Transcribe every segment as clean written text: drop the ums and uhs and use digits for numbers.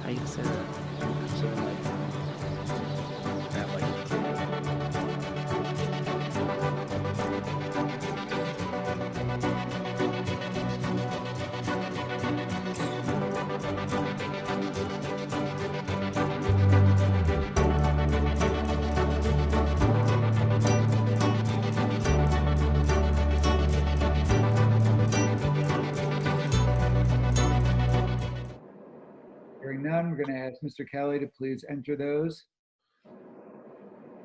Ahí se ven ahí. Míralo ahí. Hearing none, we're going to ask Mr. Kelly to please enter those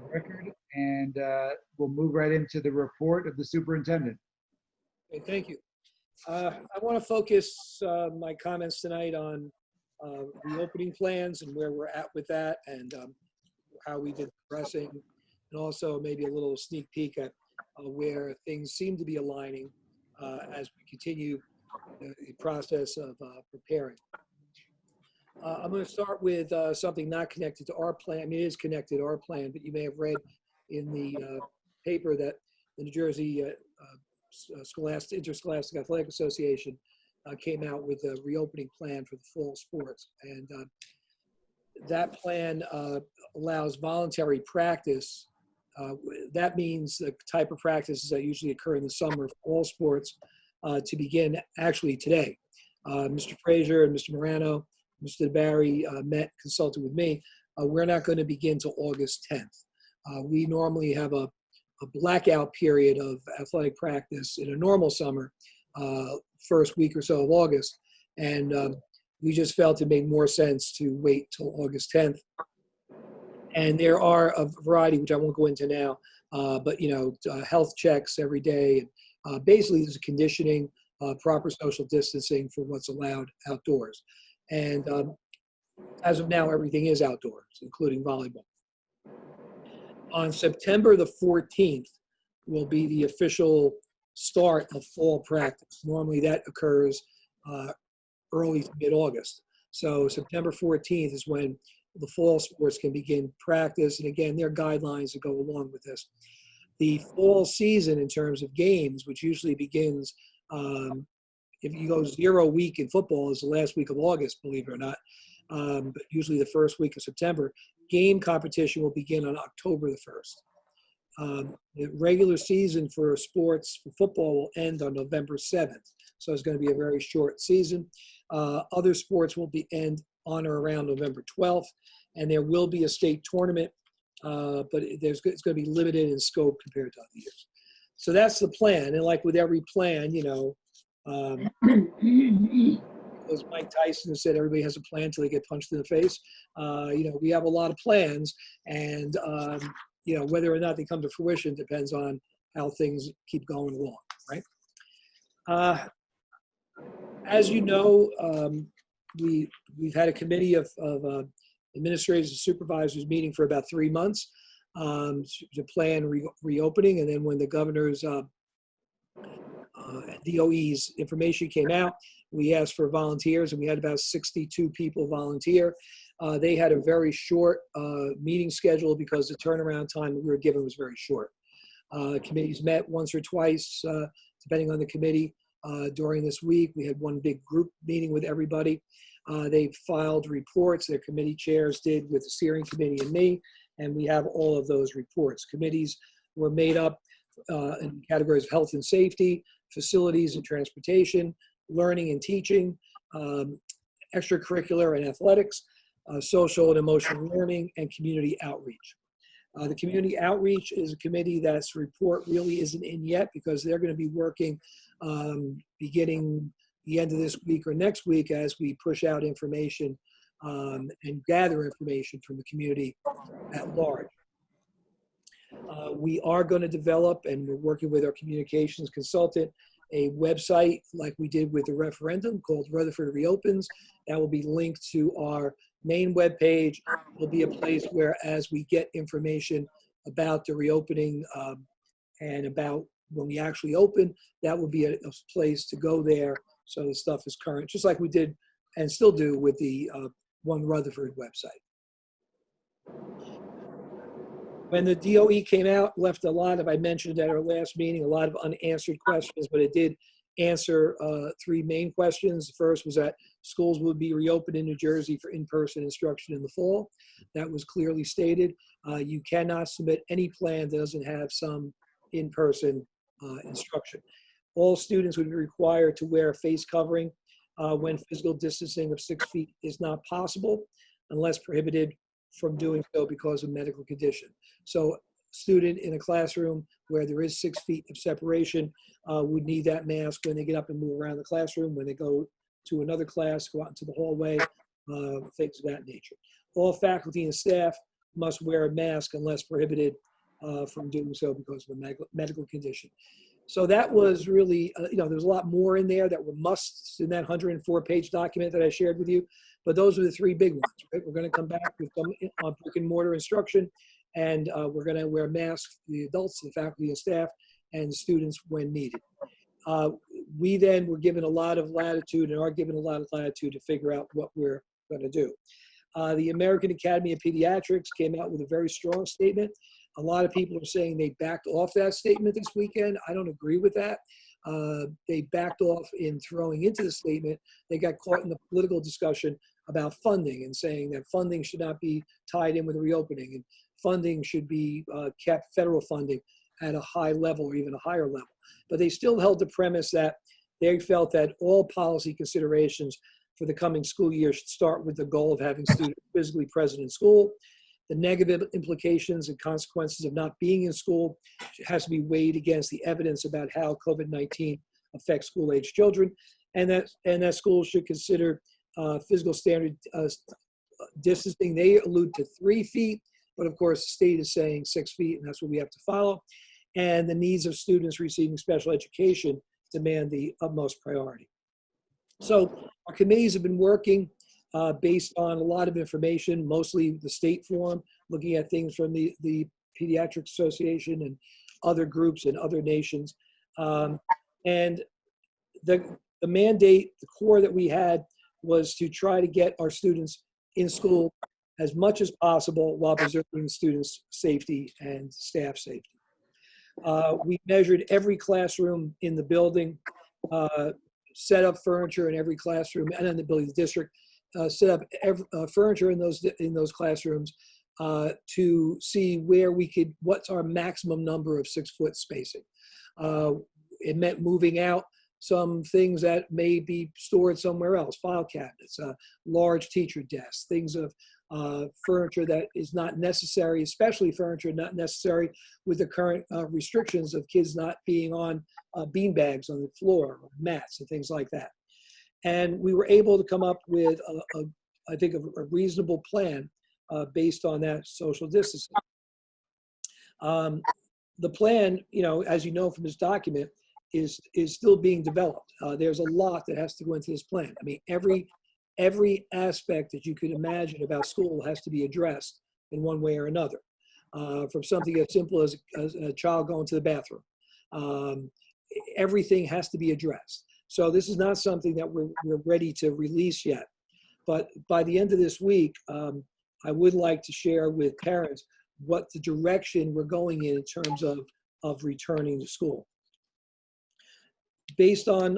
record, and we'll move right into the report of the superintendent. Okay, thank you. I want to focus my comments tonight on reopening plans and where we're at with that, and how we've been progressing, and also maybe a little sneak peek at where things seem to be aligning as we continue the process of preparing. I'm going to start with something not connected to our plan. I mean, it is connected to our plan, but you may have read in the paper that the New Jersey Interscholastic Athletic Association came out with a reopening plan for the fall sports. And that plan allows voluntary practice. That means the type of practices that usually occur in the summer for all sports to begin actually today. Mr. Frazier and Mr. Morano, Mr. DeBarry consulted with me. We're not going to begin till August 10th. We normally have a blackout period of athletic practice in a normal summer, first week or so of August. And we just felt it made more sense to wait till August 10th. And there are a variety, which I won't go into now, but health checks every day. Basically, there's conditioning, proper social distancing for what's allowed outdoors. And as of now, everything is outdoors, including volleyball. On September the 14th will be the official start of fall practice. Normally that occurs early to mid-August. So September 14th is when the fall sports can begin practice. And again, there are guidelines that go along with this. The fall season in terms of games, which usually begins, if you go 0 week in football, is the last week of August, believe it or not, but usually the first week of September. Game competition will begin on October the 1st. The regular season for sports, for football, will end on November 7th. So it's going to be a very short season. Other sports will end on or around November 12th, and there will be a state tournament, but it's going to be limited in scope compared to other years. So that's the plan. And like with every plan, as Mike Tyson said, everybody has a plan until they get punched in the face. We have a lot of plans, and whether or not they come to fruition depends on how things keep going along, right? As you know, we've had a committee of administrators and supervisors meeting for about 3 months to plan reopening, and then when the governor's DOE's information came out, we asked for volunteers, and we had about 62 people volunteer. They had a very short meeting schedule because the turnaround time that we were given was very short. Committees met once or twice, depending on the committee, during this week. We had one big group meeting with everybody. They filed reports, their committee chairs did, with the steering committee and me, and we have all of those reports. Committees were made up in categories of health and safety, facilities and transportation, learning and teaching, extracurricular and athletics, social and emotional learning, and community outreach. The community outreach is a committee that's report really isn't in yet because they're going to be working beginning the end of this week or next week as we push out information and gather information from the community at large. We are going to develop, and we're working with our communications consultant, a website like we did with the referendum called Rutherford Reopens. That will be linked to our main webpage. It'll be a place where, as we get information about the reopening and about when we actually open, that will be a place to go there so the stuff is current, just like we did and still do with the One Rutherford website. When the DOE came out, left a lot of, I mentioned at our last meeting, a lot of unanswered questions, but it did answer 3 main questions. The first was that schools would be reopened in New Jersey for in-person instruction in the fall. That was clearly stated. You cannot submit any plan that doesn't have some in-person instruction. All students would be required to wear a face covering when physical distancing of 6 feet is not possible, unless prohibited from doing so because of medical condition. So student in a classroom where there is 6 feet of separation would need that mask when they get up and move around the classroom, when they go to another class, go out into the hallway, things of that nature. All faculty and staff must wear a mask unless prohibited from doing so because of a medical condition. So that was really, there's a lot more in there that were musts in that 104-page document that I shared with you, but those are the three big ones, right? We're going to come back with some brick and mortar instruction, and we're going to wear masks, the adults, the faculty and staff, and students when needed. We then were given a lot of latitude and are given a lot of latitude to figure out what we're going to do. The American Academy of Pediatrics came out with a very strong statement. A lot of people are saying they backed off that statement this weekend. I don't agree with that. They backed off in throwing into the statement. They got caught in the political discussion about funding and saying that funding should not be tied in with the reopening, and funding should be kept, federal funding, at a high level or even a higher level. But they still held the premise that they felt that all policy considerations for the coming school year should start with the goal of having students physically present in school. The negative implications and consequences of not being in school has to be weighed against the evidence about how COVID-19 affects school-age children, and that schools should consider physical standard distancing. They allude to 3 feet, but of course the state is saying 6 feet, and that's what we have to follow. And the needs of students receiving special education demand the utmost priority. So our committees have been working based on a lot of information, mostly the state forum, looking at things from the Pediatric Association and other groups and other nations. And the mandate, the core that we had, was to try to get our students in school as much as possible while preserving students' safety and staff safety. We measured every classroom in the building, set up furniture in every classroom, and in the building, the district, set up furniture in those classrooms to see where we could, what's our maximum number of 6 foot spacing. It meant moving out some things that may be stored somewhere else, file cabinets, large teacher desks, things of furniture that is not necessary, especially furniture not necessary with the current restrictions of kids not being on beanbags on the floor, or mats and things like that. And we were able to come up with, I think, a reasonable plan based on that social distancing. The plan, as you know from this document, is still being developed. There's a lot that has to go into this plan. I mean, every aspect that you could imagine about school has to be addressed in one way or another. From something as simple as a child going to the bathroom. Everything has to be addressed. So this is not something that we're ready to release yet. But by the end of this week, I would like to share with parents what the direction we're going in terms of returning to school. Based on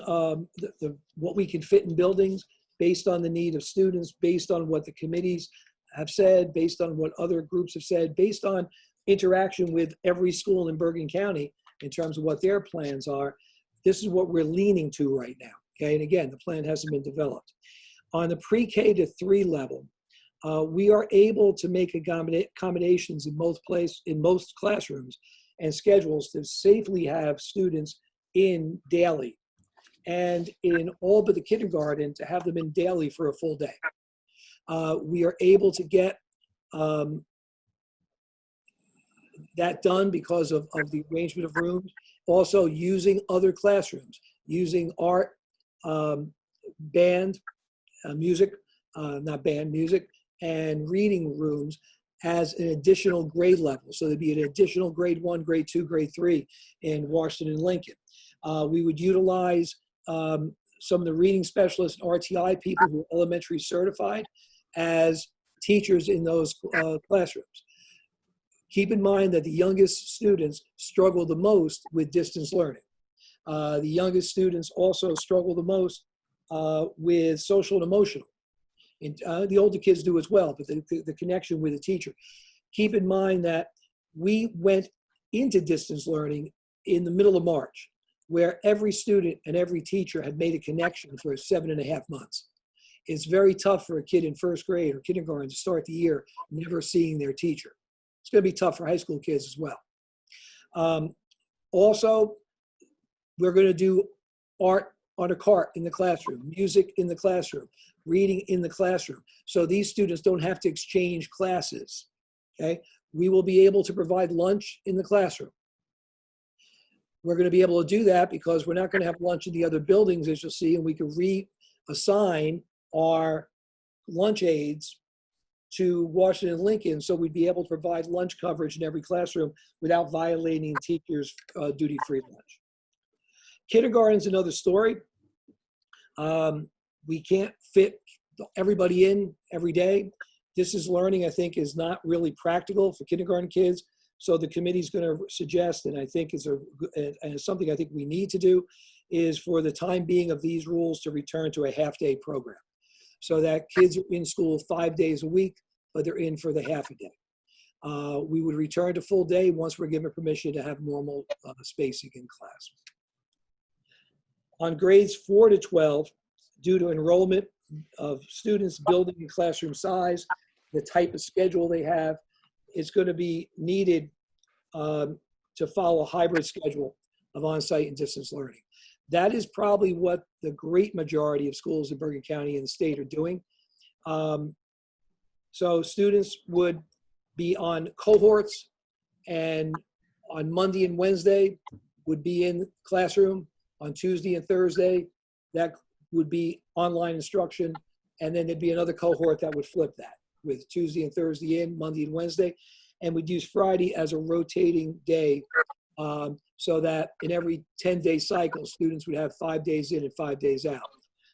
what we can fit in buildings, based on the need of students, based on what the committees have said, based on what other groups have said, based on interaction with every school in Bergen County in terms of what their plans are, this is what we're leaning to right now, okay? And again, the plan hasn't been developed. On the pre-K to 3 level, we are able to make accommodations in most classrooms and schedules to safely have students in daily, and in all but the kindergarten to have them in daily for a full day. We are able to get that done because of the arrangement of rooms, also using other classrooms, using art, band, music, music, and reading rooms as an additional grade level. So there'd be an additional grade 1, grade 2, grade 3 in Washington and Lincoln. We would utilize some of the reading specialists and RTI people who are elementary certified as teachers in those classrooms. Keep in mind that the youngest students struggle the most with distance learning. The youngest students also struggle the most with social and emotional. And the older kids do as well, but the connection with the teacher. Keep in mind that we went into distance learning in the middle of March, where every student and every teacher had made a connection for 7.5 months. It's very tough for a kid in first grade or kindergarten to start the year never seeing their teacher. It's going to be tough for high school kids as well. Also, we're going to do art on a cart in the classroom, music in the classroom, reading in the classroom. So these students don't have to exchange classes, okay? We will be able to provide lunch in the classroom. We're going to be able to do that because we're not going to have lunch in the other buildings, as you'll see, and we can reassign our lunch aides to Washington and Lincoln, so we'd be able to provide lunch coverage in every classroom without violating teachers' duty-free lunch. Kindergarten's another story. We can't fit everybody in every day. Distance learning, I think, is not really practical for kindergarten kids. So the committee's going to suggest, and I think is something I think we need to do, is for the time being of these rules to return to a half-day program, so that kids are in school 5 days a week, but they're in for the half a day. We would return to full day once we're given permission to have normal spacing in class. On grades 4 to 12, due to enrollment of students, building and classroom size, the type of schedule they have, it's going to be needed to follow a hybrid schedule of on-site and distance learning. That is probably what the great majority of schools in Bergen County and the state are doing. So students would be on cohorts, and on Monday and Wednesday would be in classroom. On Tuesday and Thursday, that would be online instruction, and then there'd be another cohort that would flip that, with Tuesday and Thursday in, Monday and Wednesday, and we'd use Friday as a rotating day, so that in every 10-day cycle, students would have 5 days in and 5 days out.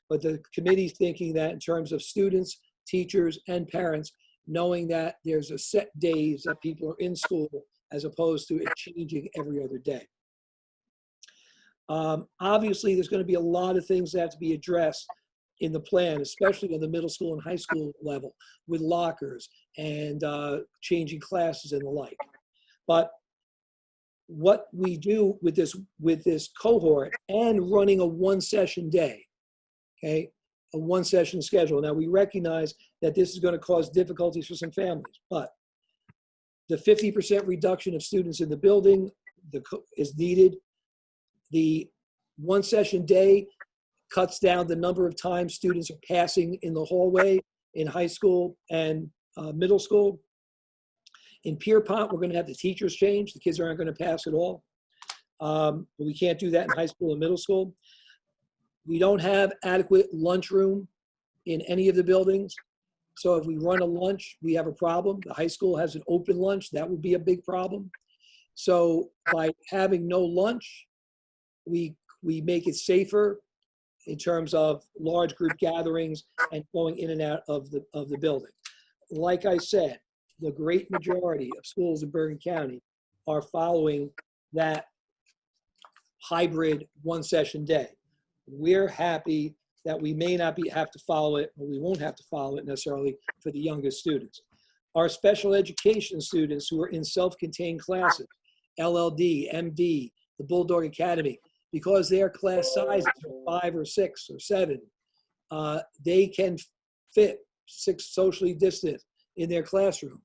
But the committee's thinking that in terms of students, teachers, and parents, knowing that there's a set days that people are in school as opposed to it changing every other day. Obviously, there's going to be a lot of things that have to be addressed in the plan, especially on the middle school and high school level, with lockers and changing classes and the like. But what we do with this cohort and running a one-session day, okay, a one-session schedule. Now, we recognize that this is going to cause difficulties for some families, but the 50% reduction of students in the building is needed. The one-session day cuts down the number of times students are passing in the hallway in high school and middle school. In Pierpont, we're going to have the teachers change. The kids aren't going to pass at all. But we can't do that in high school and middle school. We don't have adequate lunchroom in any of the buildings. So if we run a lunch, we have a problem. The high school has an open lunch. That would be a big problem. So by having no lunch, we make it safer in terms of large group gatherings and going in and out of the building. Like I said, the great majority of schools in Bergen County are following that hybrid one-session day. We're happy that we may not have to follow it, or we won't have to follow it necessarily for the youngest students. Our special education students who are in self-contained classes, LLD, MD, the Bulldog Academy, because their class sizes are 5 or 6 or 7, they can fit 6 socially distant in their classroom.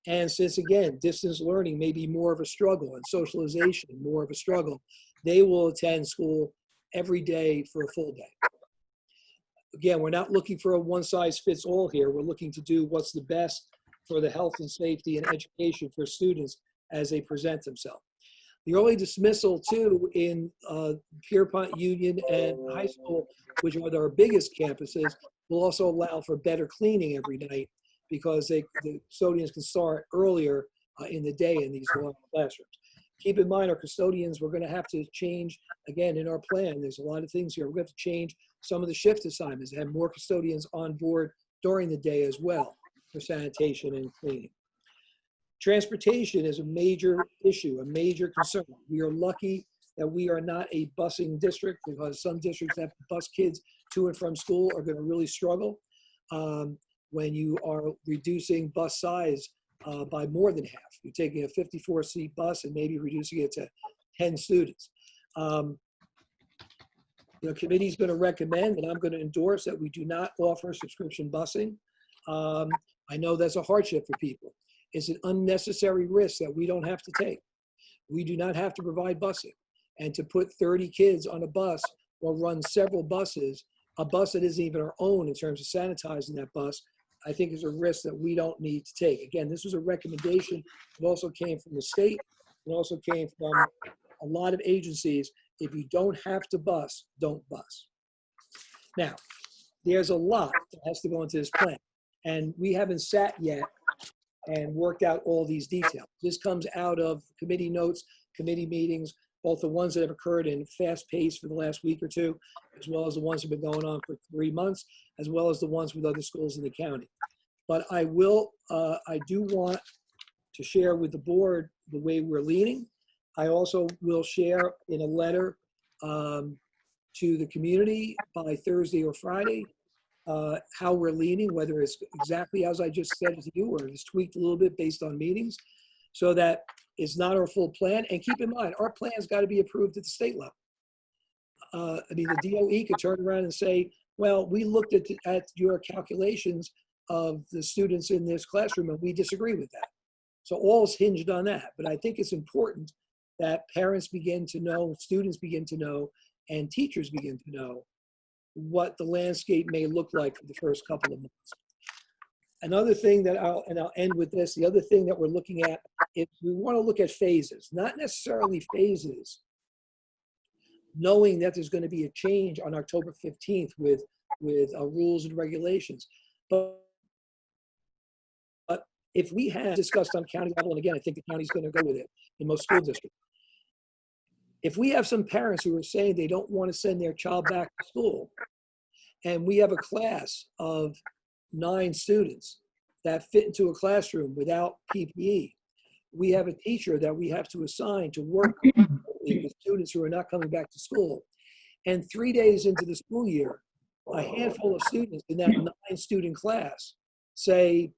And since, again, distance learning may be more of a struggle and socialization more of a struggle, they will attend school every day for a full day. Again, we're not looking for a one-size-fits-all here. We're looking to do what's the best for the health and safety and education for students as they present themselves. The early dismissal, too, in Pierpont Union and high school, which are our biggest campuses, will also allow for better cleaning every night, because the custodians can start earlier in the day in these long classrooms. Keep in mind, our custodians, we're going to have to change, again, in our plan. There's a lot of things here. We're going to have to change some of the shift assignments and have more custodians on board during the day as well for sanitation and cleaning. Transportation is a major issue, a major concern. We are lucky that we are not a busing district, because some districts have to bus kids to and from school are going to really struggle when you are reducing bus size by more than half. You're taking a 54-seat bus and maybe reducing it to 10 students. The committee's going to recommend, and I'm going to endorse, that we do not offer subscription busing. I know that's a hardship for people. It's an unnecessary risk that we don't have to take. We do not have to provide busing. And to put 30 kids on a bus or run several buses, a bus that isn't even our own in terms of sanitizing that bus, I think is a risk that we don't need to take. Again, this was a recommendation. It also came from the state. It also came from a lot of agencies. If you don't have to bus, don't bus. Now, there's a lot that has to go into this plan. And we haven't sat yet and worked out all these details. This comes out of committee notes, committee meetings, both the ones that have occurred in fast pace for the last week or two, as well as the ones that have been going on for 3 months, as well as the ones with other schools in the county. But I do want to share with the board the way we're leaning. I also will share in a letter to the community by Thursday or Friday how we're leaning, whether it's exactly as I just said to you or it's tweaked a little bit based on meetings, so that it's not our full plan. And keep in mind, our plan's got to be approved at the state level. I mean, the DOE could turn around and say, well, we looked at your calculations of the students in this classroom and we disagree with that. So all's hinged on that. But I think it's important that parents begin to know, students begin to know, and teachers begin to know what the landscape may look like for the first couple of months. Another thing that I'll end with this, the other thing that we're looking at is we want to look at phases, not necessarily phases, knowing that there's going to be a change on October 15th with rules and regulations. But if we have discussed on county level, and again, I think the county's going to go with it in most school districts, if we have some parents who are saying they don't want to send their child back to school, and we have a class of 9 students that fit into a classroom without PPE, we have a teacher that we have to assign to work with students who are not coming back to school. And 3 days into the school year, a handful of students in that 9-student class say,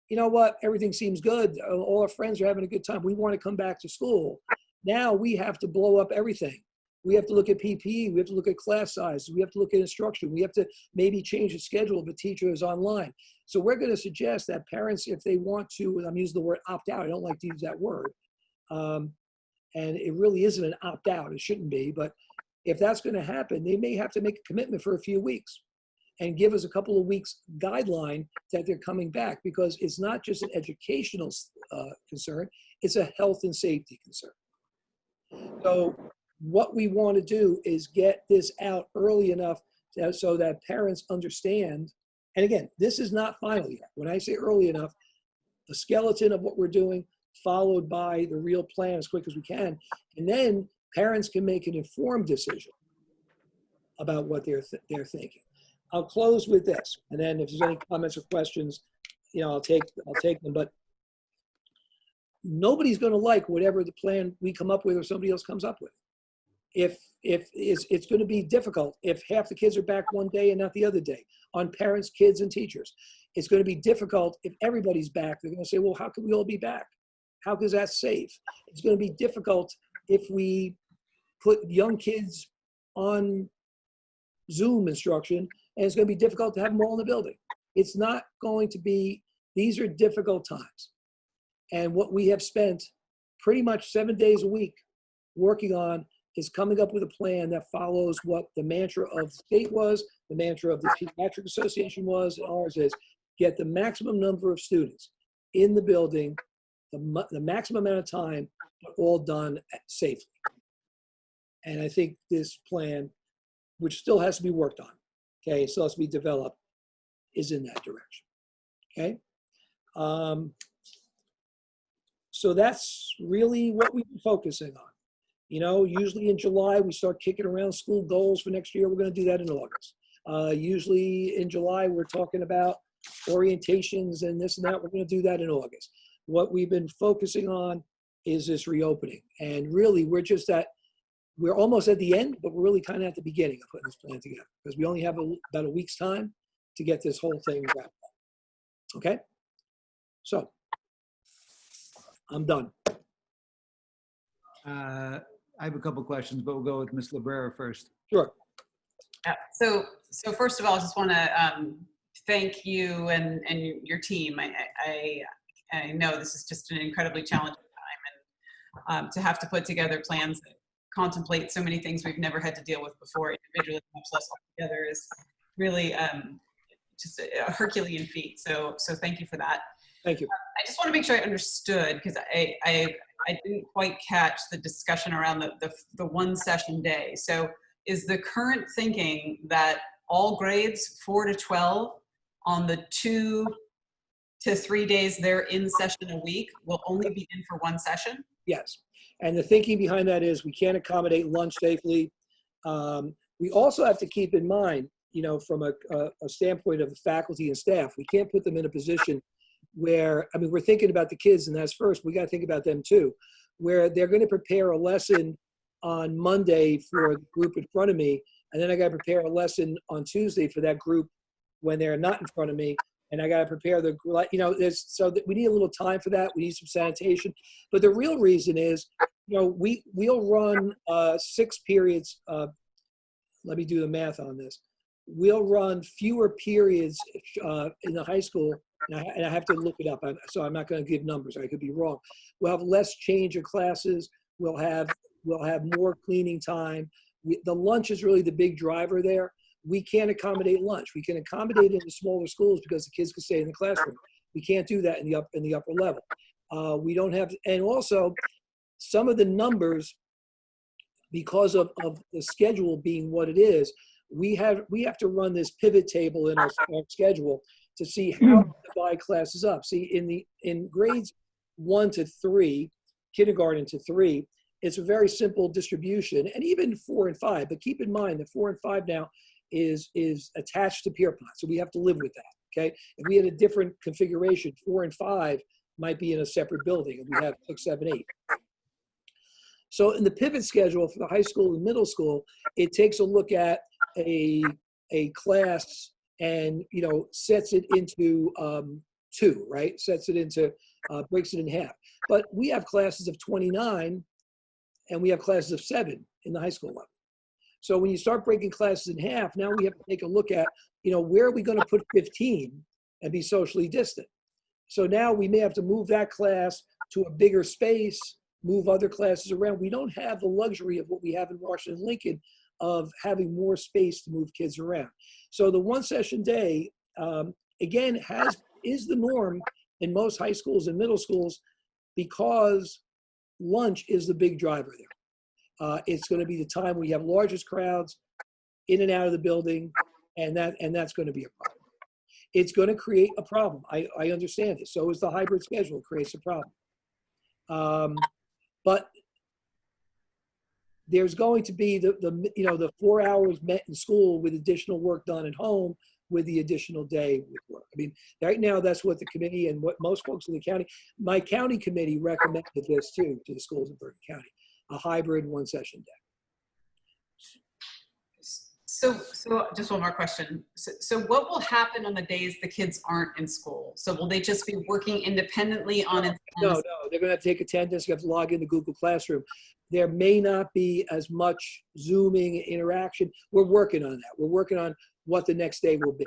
you know what, everything seems good. All our friends are having a good time. We want to come back to school. Now we have to blow up everything. We have to look at PPE. We have to look at class size. We have to look at instruction. We have to maybe change the schedule if a teacher is online. So we're going to suggest that parents, if they want to, and I'm using the word opt out, I don't like to use that word. And it really isn't an opt out. It shouldn't be. But if that's going to happen, they may have to make a commitment for a few weeks and give us a couple of weeks guideline that they're coming back, because it's not just an educational concern, it's a health and safety concern. So what we want to do is get this out early enough so that parents understand. And again, this is not final yet. When I say early enough, the skeleton of what we're doing, followed by the real plan as quick as we can. And then parents can make an informed decision about what they're thinking. I'll close with this, and then if there's any comments or questions, I'll take them. But nobody's going to like whatever the plan we come up with or somebody else comes up with. If it's going to be difficult if half the kids are back one day and not the other day, on parents, kids, and teachers. It's going to be difficult if everybody's back. They're going to say, well, how can we all be back? How is that safe? It's going to be difficult if we put young kids on Zoom instruction, and it's going to be difficult to have them all in the building. It's not going to be, these are difficult times. And what we have spent pretty much 7 days a week working on is coming up with a plan that follows what the mantra of the state was, the mantra of the Pediatric Association was, and ours is get the maximum number of students in the building, the maximum amount of time, but all done safely. And I think this plan, which still has to be worked on, okay, still has to be developed, is in that direction, okay? So that's really what we've been focusing on. Usually in July, we start kicking around school goals for next year. We're going to do that in August. Usually in July, we're talking about orientations and this and that. We're going to do that in August. What we've been focusing on is this reopening. And really, we're just at we're almost at the end, but we're really kind of at the beginning of putting this plan together because we only have about a week's time to get this whole thing wrapped up. Okay? So, I'm done. I have a couple questions, but we'll go with Ms. Librera first. Sure. Yeah. So first of all, I just want to thank you and your team. I know this is just an incredibly challenging time, and to have to put together plans that contemplate so many things we've never had to deal with before individually, much less all together, is really just a Herculean feat. So thank you for that. Thank you. I just want to make sure I understood, because I didn't quite catch the discussion around the one session day. So is the current thinking that all grades 4 to 12 on the 2 to 3 days they're in session a week will only be in for one session? Yes. And the thinking behind that is we can't accommodate lunch safely. We also have to keep in mind, from a standpoint of the faculty and staff, we can't put them in a position where, we're thinking about the kids, and that's first, we got to think about them too, where they're going to prepare a lesson on Monday for the group in front of me, and then I got to prepare a lesson on Tuesday for that group when they're not in front of me, and I got to prepare so that we need a little time for that. We need some sanitation, but the real reason is, we'll run 6 periods. Let me do the math on this. We'll run fewer periods in the high school, and I have to look it up, so I'm not going to give numbers. I could be wrong. We'll have less change of classes. We'll have more cleaning time. The lunch is really the big driver there. We can't accommodate lunch. We can accommodate it in the smaller schools because the kids can stay in the classroom. We can't do that in the upper level. We don't have, and also some of the numbers, because of the schedule being what it is, we have to run this pivot table in our schedule to see how to divide classes up. See, in grades 1 to 3, kindergarten to 3, it's a very simple distribution, and even 4 and 5. But keep in mind that 4 and 5 now is attached to Pierpont, so we have to live with that. Okay, if we had a different configuration, 4 and 5 might be in a separate building, and we have 6, 7, 8. So in the pivot schedule for the high school and middle school, it takes a look at a class and sets it into 2, right? Sets it into breaks it in half. But we have classes of 29, and we have classes of 7 in the high school level. So when you start breaking classes in half, now we have to take a look at where are we going to put 15 and be socially distant. So now we may have to move that class to a bigger space, move other classes around. We don't have the luxury of what we have in Washington and Lincoln of having more space to move kids around. So the one session day, again, is the norm in most high schools and middle schools because lunch is the big driver there. It's going to be the time we have largest crowds in and out of the building, and that's going to be a problem. It's going to create a problem. I understand it. So is the hybrid schedule. It creates a problem. But there's going to be the 4 hours met in school with additional work done at home with the additional day with work. Right now that's what the committee and what most folks in the county, my county committee recommended this too to the schools in Bergen County, a hybrid one session day. So just one more question. So what will happen on the days the kids aren't in school? So will they just be working independently on it? No, they're going to have to take attendance. You have to log into Google Classroom. There may not be as much Zooming interaction. We're working on that. We're working on what the next day will be.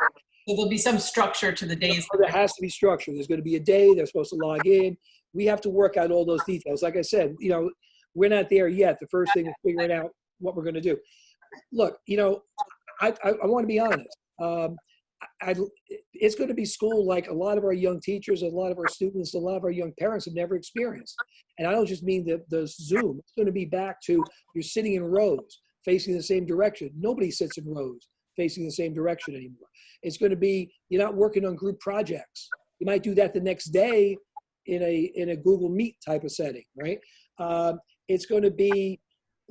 So there'll be some structure to the days. There has to be structure. There's going to be a day. They're supposed to log in. We have to work out all those details. Like I said, we're not there yet. The first thing is figuring out what we're going to do. Look, I want to be honest. It's going to be school like a lot of our young teachers, a lot of our students, a lot of our young parents have never experienced. And I don't just mean the Zoom. It's going to be back to you're sitting in rows facing the same direction. Nobody sits in rows facing the same direction anymore. It's going to be, you're not working on group projects. You might do that the next day in a Google Meet type of setting, right? It's going to be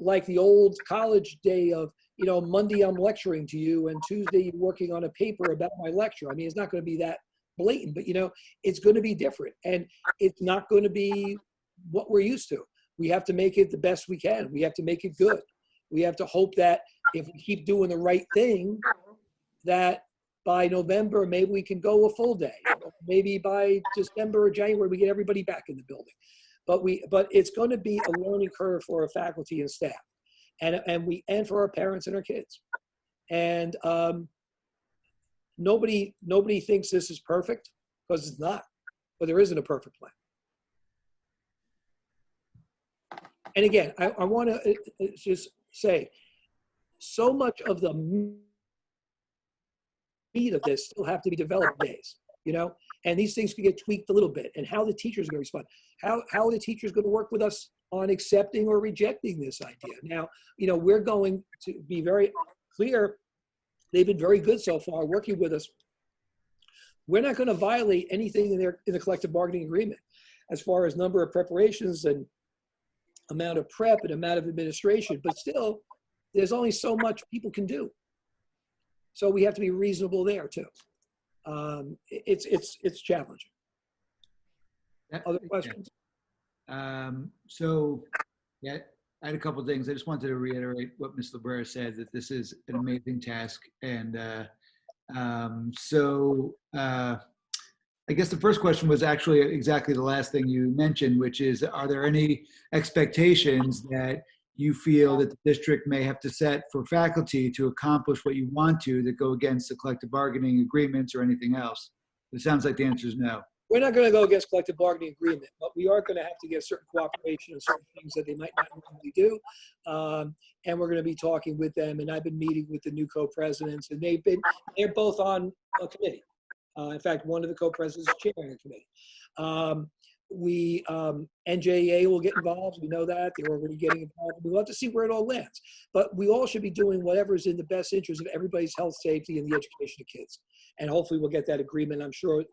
like the old college day of, Monday I'm lecturing to you and Tuesday you're working on a paper about my lecture. It's not going to be that blatant, but it's going to be different, and it's not going to be what we're used to. We have to make it the best we can. We have to make it good. We have to hope that if we keep doing the right thing, that by November, maybe we can go a full day. Maybe by December or January, we get everybody back in the building. But it's going to be a learning curve for our faculty and staff, and for our parents and our kids. And nobody thinks this is perfect, because it's not. But there isn't a perfect plan. And again, I want to just say, so much of the meat of this still have to be developed days, and these things can get tweaked a little bit, and how the teachers are going to respond. How are the teachers going to work with us on accepting or rejecting this idea? Now, we're going to be very clear. They've been very good so far working with us. We're not going to violate anything in the collective bargaining agreement as far as number of preparations and amount of prep and amount of administration, but still, there's only so much people can do. So we have to be reasonable there too. It's challenging. Other questions? So, yeah, I had a couple of things. I just wanted to reiterate what Ms. Librera said, that this is an amazing task. And I guess the first question was actually exactly the last thing you mentioned, which is, are there any expectations that you feel that the district may have to set for faculty to accomplish what you want to that go against the collective bargaining agreements or anything else? It sounds like the answer is no. We're not going to go against collective bargaining agreement, but we are going to have to get certain cooperation and certain things that they might not normally do. And we're going to be talking with them. And I've been meeting with the new co-presidents, and they're both on a committee. In fact, one of the co-presidents is chairing a committee. NJEA will get involved. We know that. They're already getting involved. We'll have to see where it all lands. But we all should be doing whatever is in the best interest of everybody's health, safety, and the education of kids. And hopefully we'll get that agreement. I'm sure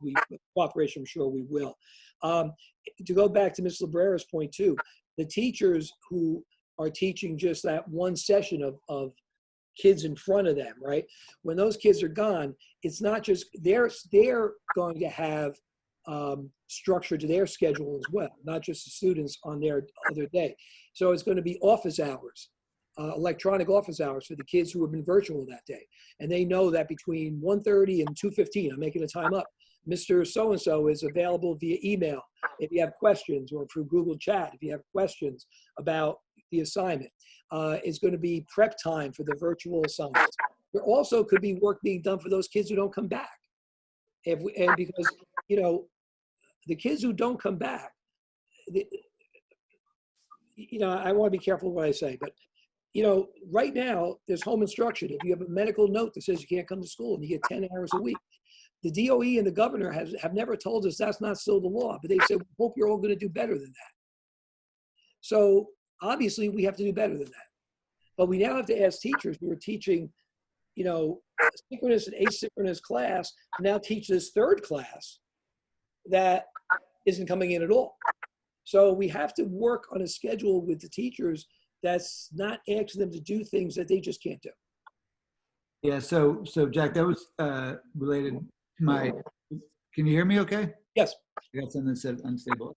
cooperation, I'm sure we will. To go back to Ms. Librera's point too, the teachers who are teaching just that one session of kids in front of them, right? When those kids are gone, it's not just, they're going to have structure to their schedule as well, not just the students on their other day. So it's going to be office hours, electronic office hours for the kids who have been virtual that day. And they know that between 1:30 and 2:15, I'm making a time up, Mr. So-and-so is available via email if you have questions, or through Google Chat if you have questions about the assignment. It's going to be prep time for the virtual assignments. There also could be work being done for those kids who don't come back. Because, the kids who don't come back, I want to be careful what I say, but, right now there's home instruction. If you have a medical note that says you can't come to school and you get 10 hours a week, the DOE and the governor have never told us that's not still the law, but they said, we hope you're all going to do better than that. So obviously we have to do better than that. But we now have to ask teachers who are teaching, synchronous and asynchronous class to now teach this third class that isn't coming in at all. So we have to work on a schedule with the teachers that's not asking them to do things that they just can't do. Yeah, so Jack, that was related to my, can you hear me okay? Yes. I got something that said unstable.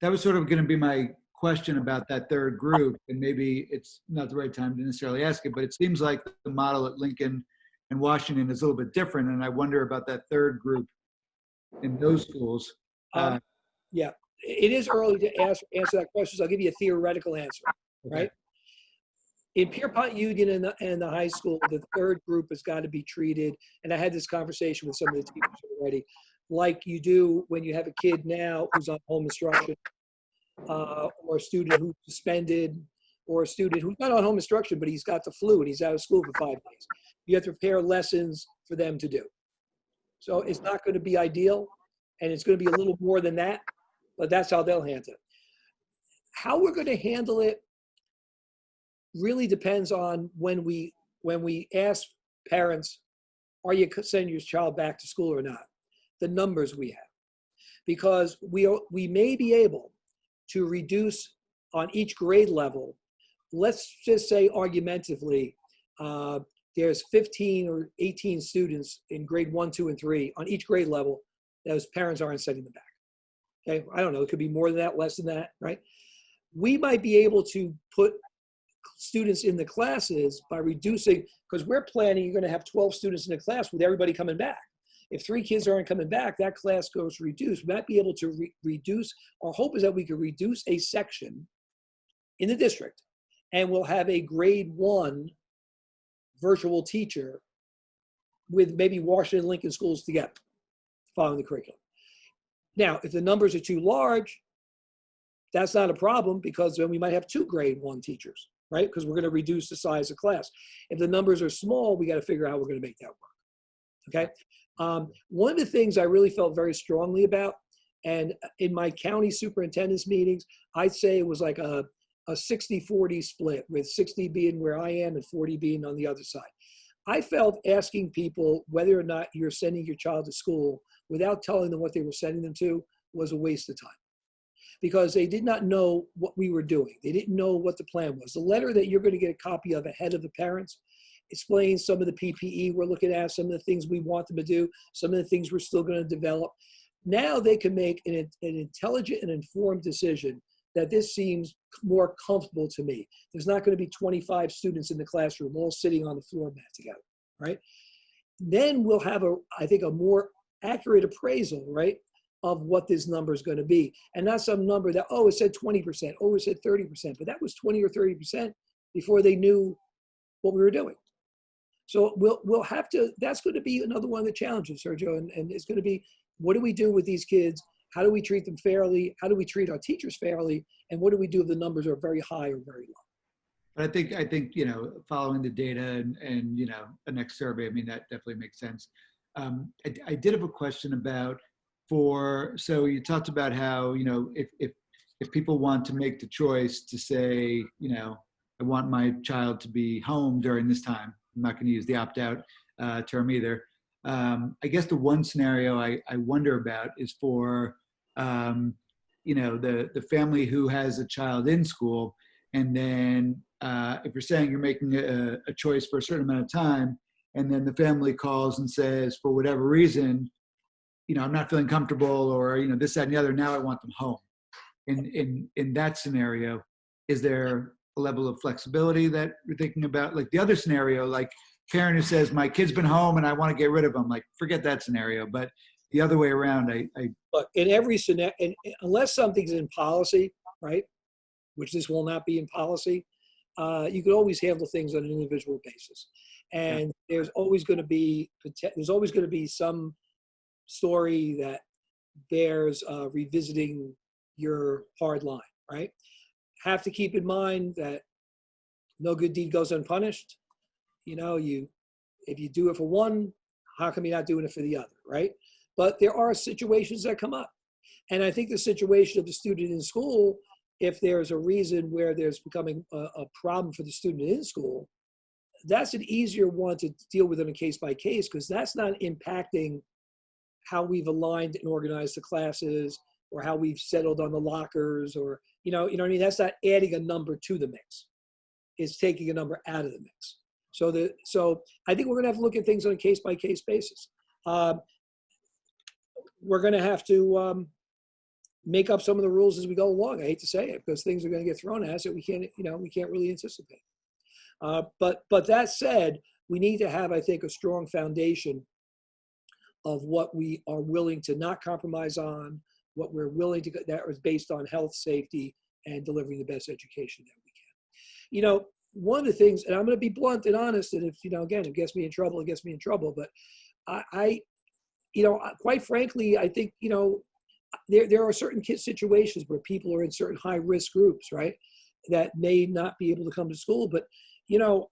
That was sort of going to be my question about that third group, and maybe it's not the right time to necessarily ask it, but it seems like the model at Lincoln and Washington is a little bit different, and I wonder about that third group in those schools. Yeah, it is early to answer that question, so I'll give you a theoretical answer, right? In Pierpont Union and the high school, the third group has got to be treated, and I had this conversation with some of the teachers already, like you do when you have a kid now who's on home instruction, or a student who's suspended, or a student who's not on home instruction, but he's got the flu and he's out of school for 5 days. You have to prepare lessons for them to do. So it's not going to be ideal, and it's going to be a little more than that, but that's how they'll handle it. How we're going to handle it really depends on when we ask parents, are you sending your child back to school or not? The numbers we have. Because we may be able to reduce on each grade level, let's just say argumentatively, there's 15 or 18 students in grade 1, 2, and 3 on each grade level, those parents aren't sending them back. Okay, I don't know, it could be more than that, less than that, right? We might be able to put students in the classes by reducing, because we're planning you're going to have 12 students in a class with everybody coming back. If 3 kids aren't coming back, that class goes reduced. We might be able to reduce. Our hope is that we could reduce a section in the district, and we'll have a grade 1 virtual teacher with maybe Washington and Lincoln schools together, following the curriculum. Now, if the numbers are too large, that's not a problem, because then we might have 2 grade 1 teachers, right? Because we're going to reduce the size of class. If the numbers are small, we got to figure out how we're going to make that work. Okay. One of the things I really felt very strongly about, and in my county superintendent's meetings, I'd say it was like a 60-40 split, with 60 being where I am and 40 being on the other side. I felt asking people whether or not you're sending your child to school without telling them what they were sending them to was a waste of time, because they did not know what we were doing. They didn't know what the plan was. The letter that you're going to get a copy of ahead of the parents explains some of the PPE we're looking at, some of the things we want them to do, some of the things we're still going to develop. Now they can make an intelligent and informed decision that this seems more comfortable to me. There's not going to be 25 students in the classroom all sitting on the floor mat together, right? Then we'll have, I think, a more accurate appraisal, right, of what this number is going to be. And not some number that, oh, it said 20%, oh, it said 30%, but that was 20 or 30% before they knew what we were doing. So we'll have to, that's going to be another one of the challenges, Sergio, and it's going to be, what do we do with these kids? How do we treat them fairly? How do we treat our teachers fairly? And what do we do if the numbers are very high or very low? But I think, you know, following the data and you know, a next survey, I mean, that definitely makes sense. I did have a question about so you talked about how, you know, if people want to make the choice to say, you know, I want my child to be home during this time, I'm not going to use the opt-out term either. I guess the one scenario I wonder about is for, you know, the family who has a child in school, and then if you're saying you're making a choice for a certain amount of time, and then the family calls and says, for whatever reason, you know, I'm not feeling comfortable, or, you know, this, that, and the other, now I want them home. In that scenario, is there a level of flexibility that you're thinking about? Like the other scenario, like parent who says, my kid's been home and I want to get rid of them, like forget that scenario. But the other way around, Look, in every scenario, unless something's in policy, right, which this will not be in policy, you could always handle things on an individual basis. And there's always going to be some story that bears revisiting your hard line, right? Have to keep in mind that no good deed goes unpunished. You know, if you do it for one, how come you're not doing it for the other, right? But there are situations that come up. And I think the situation of the student in school, if there's a reason where there's becoming a problem for the student in school, that's an easier one to deal with on a case by case, because that's not impacting how we've aligned and organized the classes, or how we've settled on the lockers, or, you know what I mean? That's not adding a number to the mix. It's taking a number out of the mix. So I think we're going to have to look at things on a case by case basis. We're going to have to make up some of the rules as we go along. I hate to say it, because things are going to get thrown at us that we can't really anticipate. But that said, we need to have, I think, a strong foundation of what we are willing to not compromise on, what we're willing to, that is based on health, safety, and delivering the best education that we can. You know, one of the things, and I'm going to be blunt and honest, and if, you know, again, it gets me in trouble, it gets me in trouble, but I you know, quite frankly, I think, you know, there are certain situations where people are in certain high risk groups, right, that may not be able to come to school. But, you know,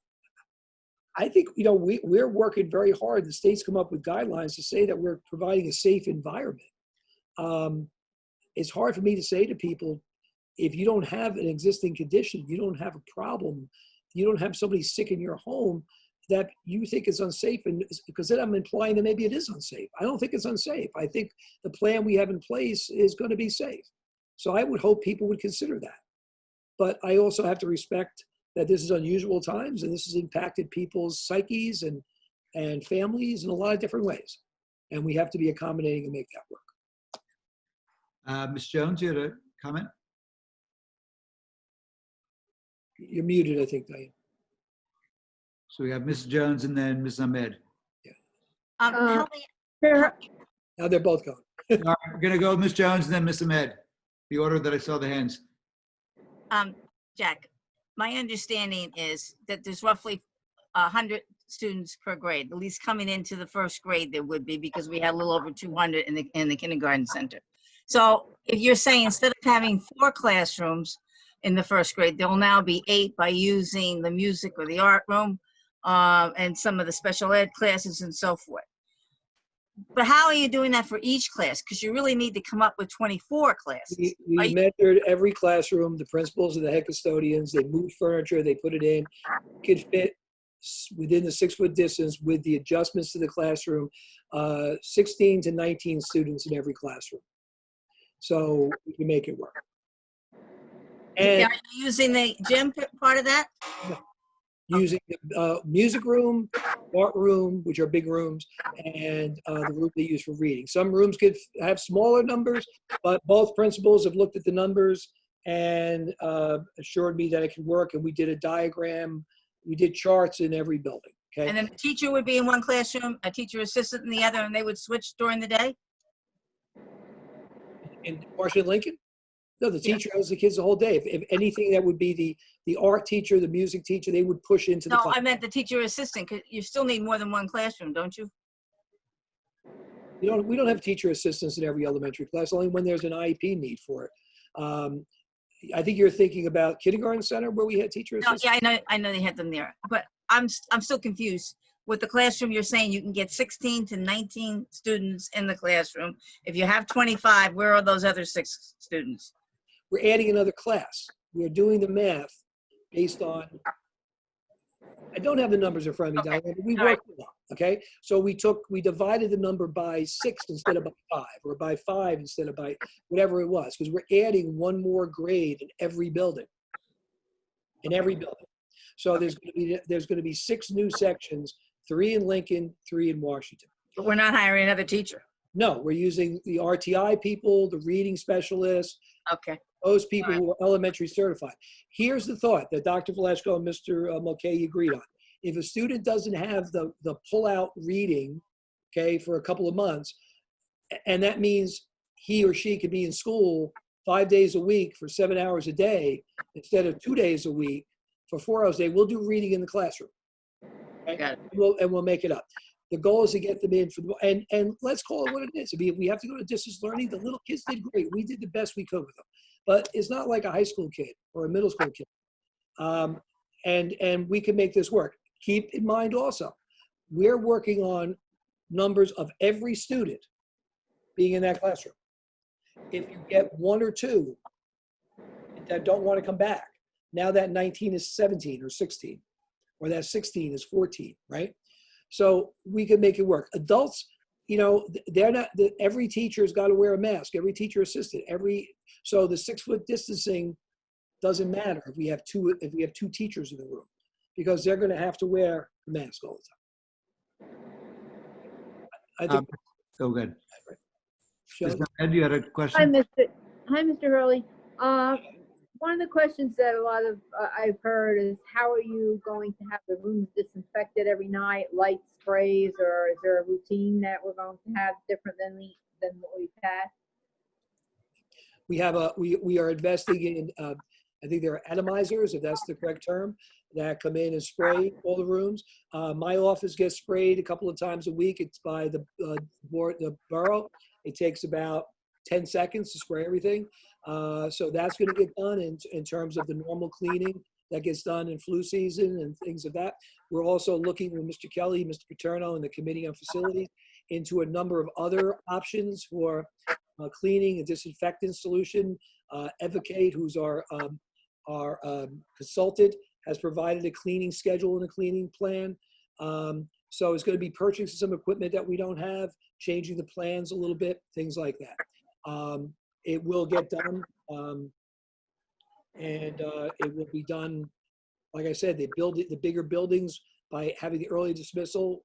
I think, you know, we're working very hard. The state's come up with guidelines to say that we're providing a safe environment. It's hard for me to say to people, if you don't have an existing condition, you don't have a problem, you don't have somebody sick in your home that you think is unsafe, and because then I'm implying that maybe it is unsafe. I don't think it's unsafe. I think the plan we have in place is going to be safe. So I would hope people would consider that. But I also have to respect that this is unusual times, and this has impacted people's psyches and families in a lot of different ways. And we have to be accommodating and make that work. Ms. Jones, you had a comment? You're muted, I think, Diane. So we have Mrs. Jones and then Mrs. Ahmed. How Now they're both gone. All right, we're going to go with Ms. Jones and then Ms. Ahmed, the order that I saw the hands. Jack, my understanding is that there's roughly 100 students per grade, at least coming into the first grade there would be, because we had a little over 200 in the kindergarten center. So if you're saying instead of having 4 classrooms in the first grade, there will now be 8 by using the music or the art room and some of the special ed classes and so forth. But how are you doing that for each class? Because you really need to come up with 24 classes. We measured every classroom, the principals and the head custodians, they moved furniture, they put it in, could fit within the 6-foot distance with the adjustments to the classroom, 16 to 19 students in every classroom. So we can make it work. And Are you using the gym part of that? using the music room, art room, which are big rooms, and the room they use for reading. Some rooms could have smaller numbers, but both principals have looked at the numbers and assured me that it could work. And we did a diagram. We did charts in every building. Okay. And then the teacher would be in one classroom, a teacher assistant in the other, and they would switch during the day? In Washington Lincoln? No, the teacher knows the kids the whole day. If anything, that would be the art teacher, the music teacher, they would push into the No, class. I meant the teacher assistant, because you still need more than one classroom, don't you? We don't have teacher assistants in every elementary class, only when there's an IEP need for it. I think you're thinking about kindergarten center where we had teacher No, assistants. yeah, I know they had them there, but I'm still confused. With the classroom, you're saying you can get 16 to 19 students in the classroom. If you have 25, where are those other 6 students? We're adding another class. We're doing the math based on, I don't have the numbers in front of me, Okay. Diane, but we All right. worked it out, okay? So we divided the number by 6 instead of by 5, or by 5 instead of by whatever it was, because we're adding one more grade in every building. In every building. So there's going to be 6 new sections, 3 in Lincoln, 3 in Washington. But we're not hiring another teacher. No, we're using the RTI people, the reading specialists, Okay. those people who are elementary certified. Here's the thought that Dr. Valeshko and Mr. Mulcahy agreed on. If a student doesn't have the pull-out reading, okay, for a couple of months, and that means he or she could be in school 5 days a week for 7 hours a day instead of 2 days a week for 4 hours a day, we'll do reading in the classroom. Okay? Got it. We'll make it up. The goal is to get them in for and let's call it what it is. I mean, if we have to go to distance learning, the little kids did great. We did the best we could with them, but it's not like a high school kid or a middle school kid. And we can make this work. Keep in mind also, we're working on numbers of every student being in that classroom. If you get 1 or 2 that don't want to come back, now that 19 is 17 or 16, or that 16 is 14, right? So we can make it work. Adults, you know, they're not, every teacher's got to wear a mask, every teacher assistant, so the 6-foot distancing doesn't matter if we have 2 teachers in the room, because they're going to have to wear a mask all the time. I think. So good. Shelley? Ed, you had a question? Hi, Mr. Hurley. One of the questions that a lot of I've heard is, how are you going to have the rooms disinfected every night, light sprays, or is there a routine that we're going to have different than what we've had? We are investing in, I think there are atomizers, if that's the correct term, that come in and spray all the rooms. My office gets sprayed a couple of times a week. It's by the borough. It takes about 10 seconds to spray everything. So that's going to get done in terms of the normal cleaning that gets done in flu season and things of that. We're also looking with Mr. Kelly, Mr. Paterno, and the Committee on Facilities into a number of other options for cleaning and disinfectant solution. Evocate, who's our consultant, has provided a cleaning schedule and a cleaning plan. So it's going to be purchasing some equipment that we don't have, changing the plans a little bit, things like that. It will get done, and it will be done, like I said, they build the bigger buildings by having the early dismissal,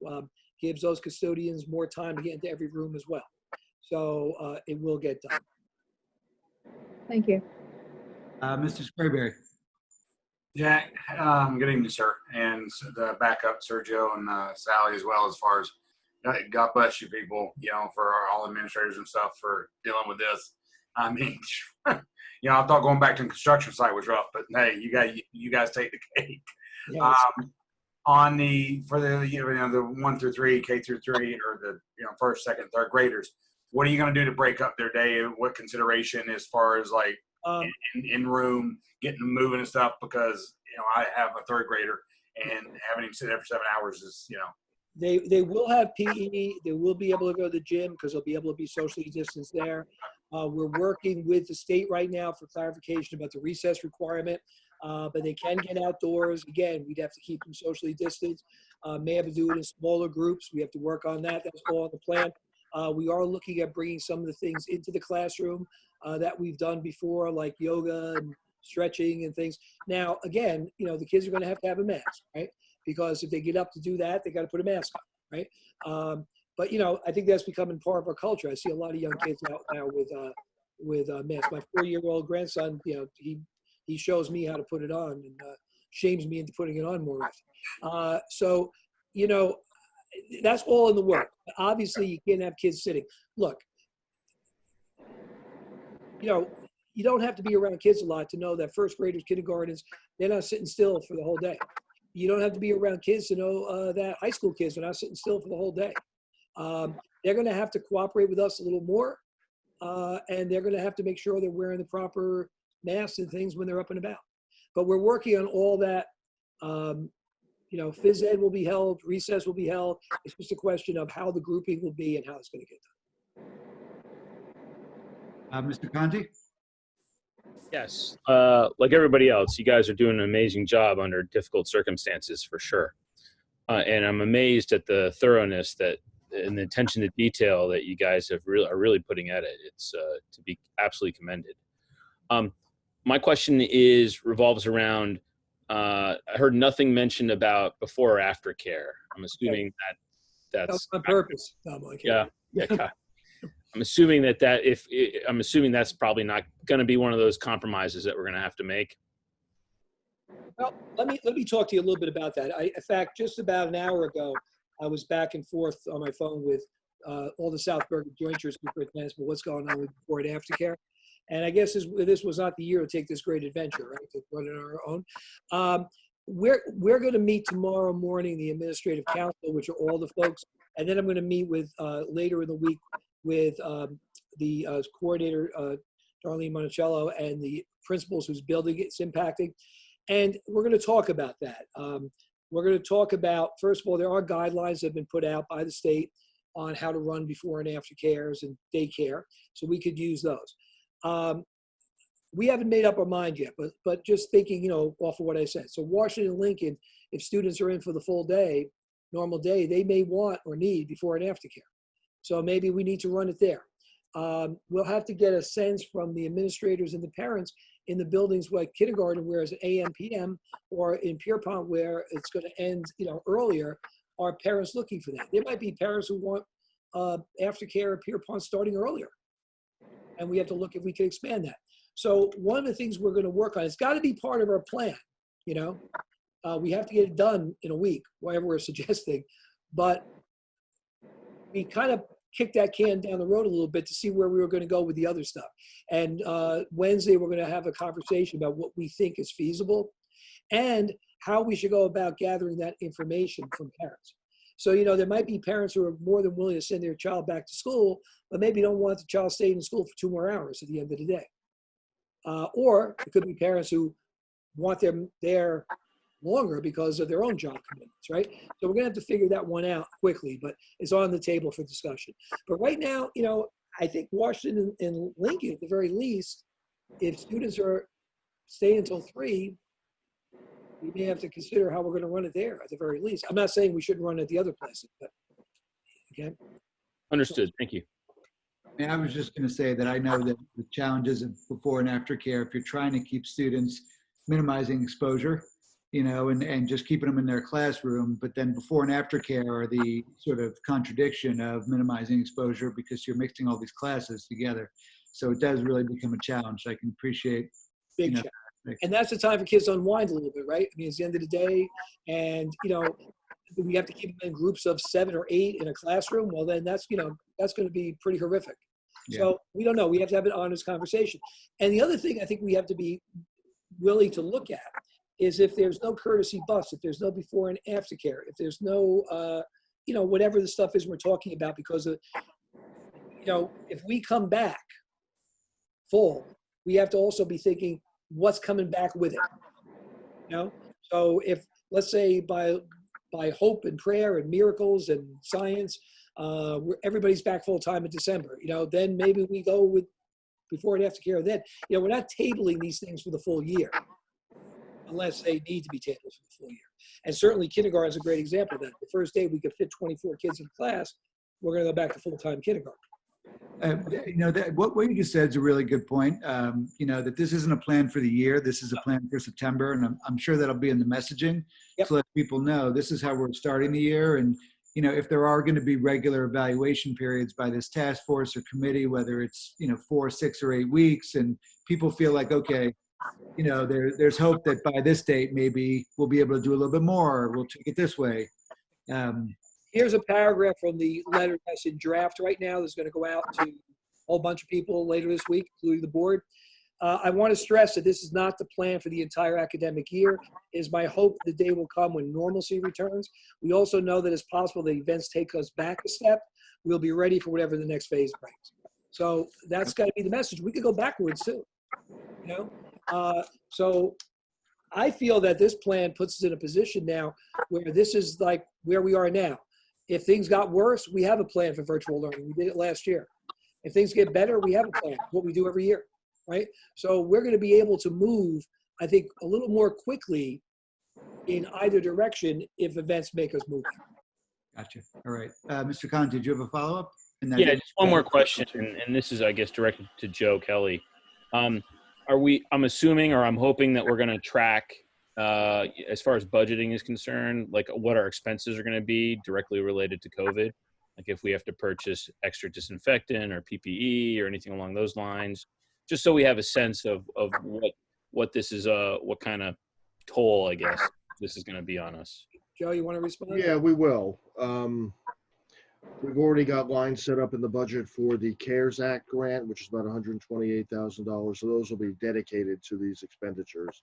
gives those custodians more time to get into every room as well. So it will get done. Thank you. Mr. Sprayberry. Jack, good evening, sir, and the backup Sergio and Sally as well. As far as God bless you people, for all administrators and stuff for dealing with this. I mean, I thought going back to the construction site was rough, but hey, you guys take the cake. Yes. For the the 1 through 3, K through 3, or the first, second, third graders, what are you going to do to break up their day? What consideration as far as like in room, getting them moving and stuff? Because I have a third grader and having him sit there for 7 hours is They will have PE. They will be able to go to the gym because they'll be able to be socially distanced there. We're working with the state right now for clarification about the recess requirement, but they can get outdoors. Again, we'd have to keep them socially distanced. May have to do it in smaller groups. We have to work on that. That's all on the plan. We are looking at bringing some of the things into the classroom that we've done before, like yoga and stretching and things. Now, again, the kids are going to have a mask, right? Because if they get up to do that, they got to put a mask on, right? But I think that's becoming part of our culture. I see a lot of young kids out now with masks. My 4-year-old grandson, he shows me how to put it on and shames me into putting it on more often. So, that's all in the work. Obviously, you can't have kids sitting. Look, you don't have to be around kids a lot to know that first graders, kindergartens, they're not sitting still for the whole day. You don't have to be around kids to know that high school kids are not sitting still for the whole day. They're going to have to cooperate with us a little more, and they're going to have to make sure they're wearing the proper masks and things when they're up and about. But we're working on all that. Phys ed will be held, recess will be held. It's just a question of how the grouping will be and how it's going to get done. Mr. Conti? Yes. Like everybody else, you guys are doing an amazing job under difficult circumstances for sure. And I'm amazed at the thoroughness and the attention to detail that you guys are really putting at it. It's to be absolutely commended. My question revolves around, I heard nothing mentioned about before or after care. I'm assuming that's on purpose. Yeah. I'm assuming I'm assuming that's probably not going to be one of those compromises that we're going to have to make. Well, let me talk to you a little bit about that. In fact, just about an hour ago, I was back and forth on my phone with all the South Bergen jointers superintendents, but what's going on with before and after care. And I guess this was not the year to take this great adventure, right? To run it on our own. We're going to meet tomorrow morning, the administrative council, which are all the folks, and then I'm going to meet with later in the week with the coordinator, Darlene Monticello, and the principals whose building it's impacting. And we're going to talk about that. We're going to talk about, first of all, there are guidelines that have been put out by the state on how to run before and after cares and daycare. So we could use those. We haven't made up our mind yet, but just thinking, off of what I said. So Washington and Lincoln, if students are in for the full day, normal day, they may want or need before and after care. So maybe we need to run it there. We'll have to get a sense from the administrators and the parents in the buildings like kindergarten, where it's AM, PM, or in Pierpont, where it's going to end, earlier. Are parents looking for that? There might be parents who want aftercare at Pierpont starting earlier, and we have to look if we can expand that. So one of the things we're going to work on, it's got to be part of our plan. We have to get it done in a week, whatever we're suggesting, but we kind of kicked that can down the road a little bit to see where we were going to go with the other stuff. And Wednesday, we're going to have a conversation about what we think is feasible and how we should go about gathering that information from parents. So, there might be parents who are more than willing to send their child back to school, but maybe don't want the child staying in school for 2 more hours at the end of the day. Or it could be parents who want them there longer because of their own job commitments, right? So we're going to have to figure that one out quickly, but it's on the table for discussion. But right now, I think Washington and Lincoln, at the very least, if students are staying until 3, we may have to consider how we're going to run it there at the very least. I'm not saying we shouldn't run at the other places, but okay. Understood. Thank you. And I was just going to say that I know that the challenges of before and after care, if you're trying to keep students minimizing exposure, and just keeping them in their classroom, but then before and after care are the sort of contradiction of minimizing exposure because you're mixing all these classes together. So it does really become a challenge. I can appreciate Big challenge. And that's the time for kids to unwind a little bit, right? I mean, it's the end of the day, and we have to keep them in groups of 7 or 8 in a classroom. Well, then that's going to be pretty horrific. Yeah. So we don't know. We have to have an honest conversation. And the other thing I think we have to be willing to look at is if there's no courtesy bus, if there's no before and after care, if there's no, whatever the stuff is we're talking about, because of, if we come back full, we have to also be thinking what's coming back with it. So if, let's say by hope and prayer and miracles and science, everybody's back full time in December, then maybe we go with before and after care. Then, we're not tabling these things for the full year unless they need to be tabled for the full year. And certainly kindergarten is a great example of that. The first day we could fit 24 kids in class, we're going to go back to full-time kindergarten. What you just said is a really good point. That this isn't a plan for the year. This is a plan for September, and I'm sure that'll be in the messaging to let people know this is how we're starting the year. And if there are going to be regular evaluation periods by this task force or committee, whether it's 4, 6, or 8 weeks, and people feel like, okay, there's hope that by this date maybe we'll be able to do a little bit more. Or we'll take it this way. Here's a paragraph from the letter that's in draft right now that's going to go out to a whole bunch of people later this week, including the board. I want to stress that this is not the plan for the entire academic year. It is my hope the day will come when normalcy returns. We also know that it's possible that events take us back a step. We'll be ready for whatever the next phase brings. So that's got to be the message. We could go backwards too, So I feel that this plan puts us in a position now where this is like where we are now. If things got worse, we have a plan for virtual learning. We did it last year. If things get better, we have a plan, what we do every year, right? So we're going to be able to move, I think, a little more quickly in either direction if events make us move. Gotcha. All right. Mr. Khan, did you have a follow-up? Yeah, just one more question, and this is, I guess, directed to Joe Kelly. I'm assuming, or I'm hoping that we're going to track, as far as budgeting is concerned, like what our expenses are going to be directly related to COVID. Like if we have to purchase extra disinfectant or PPE or anything along those lines, just so we have a sense of what this is, what kind of toll, I guess, this is going to be on us. Joe, you want to respond? Yeah, we will. We've already got lines set up in the budget for the CARES Act grant, which is about $128,000. So those will be dedicated to these expenditures.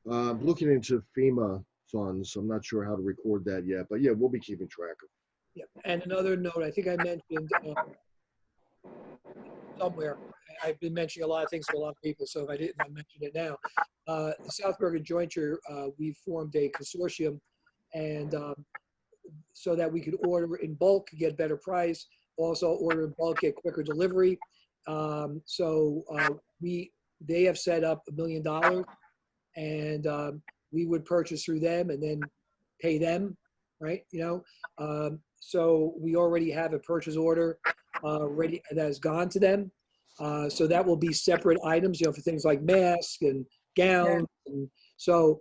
Looking into FEMA funds, I'm not sure how to record that yet, but yeah, we'll be keeping track of. Yeah. And another note, I think I mentioned somewhere, I've been mentioning a lot of things to a lot of people, so if I didn't, I'll mention it now. The South Bergen Jointure, we formed a consortium, and so that we could order in bulk, get better price, also order in bulk, get quicker delivery. They have set up $1 million, and we would purchase through them and then pay them, right? So we already have a purchase order ready that has gone to them. So that will be separate items, for things like masks and gowns. And so,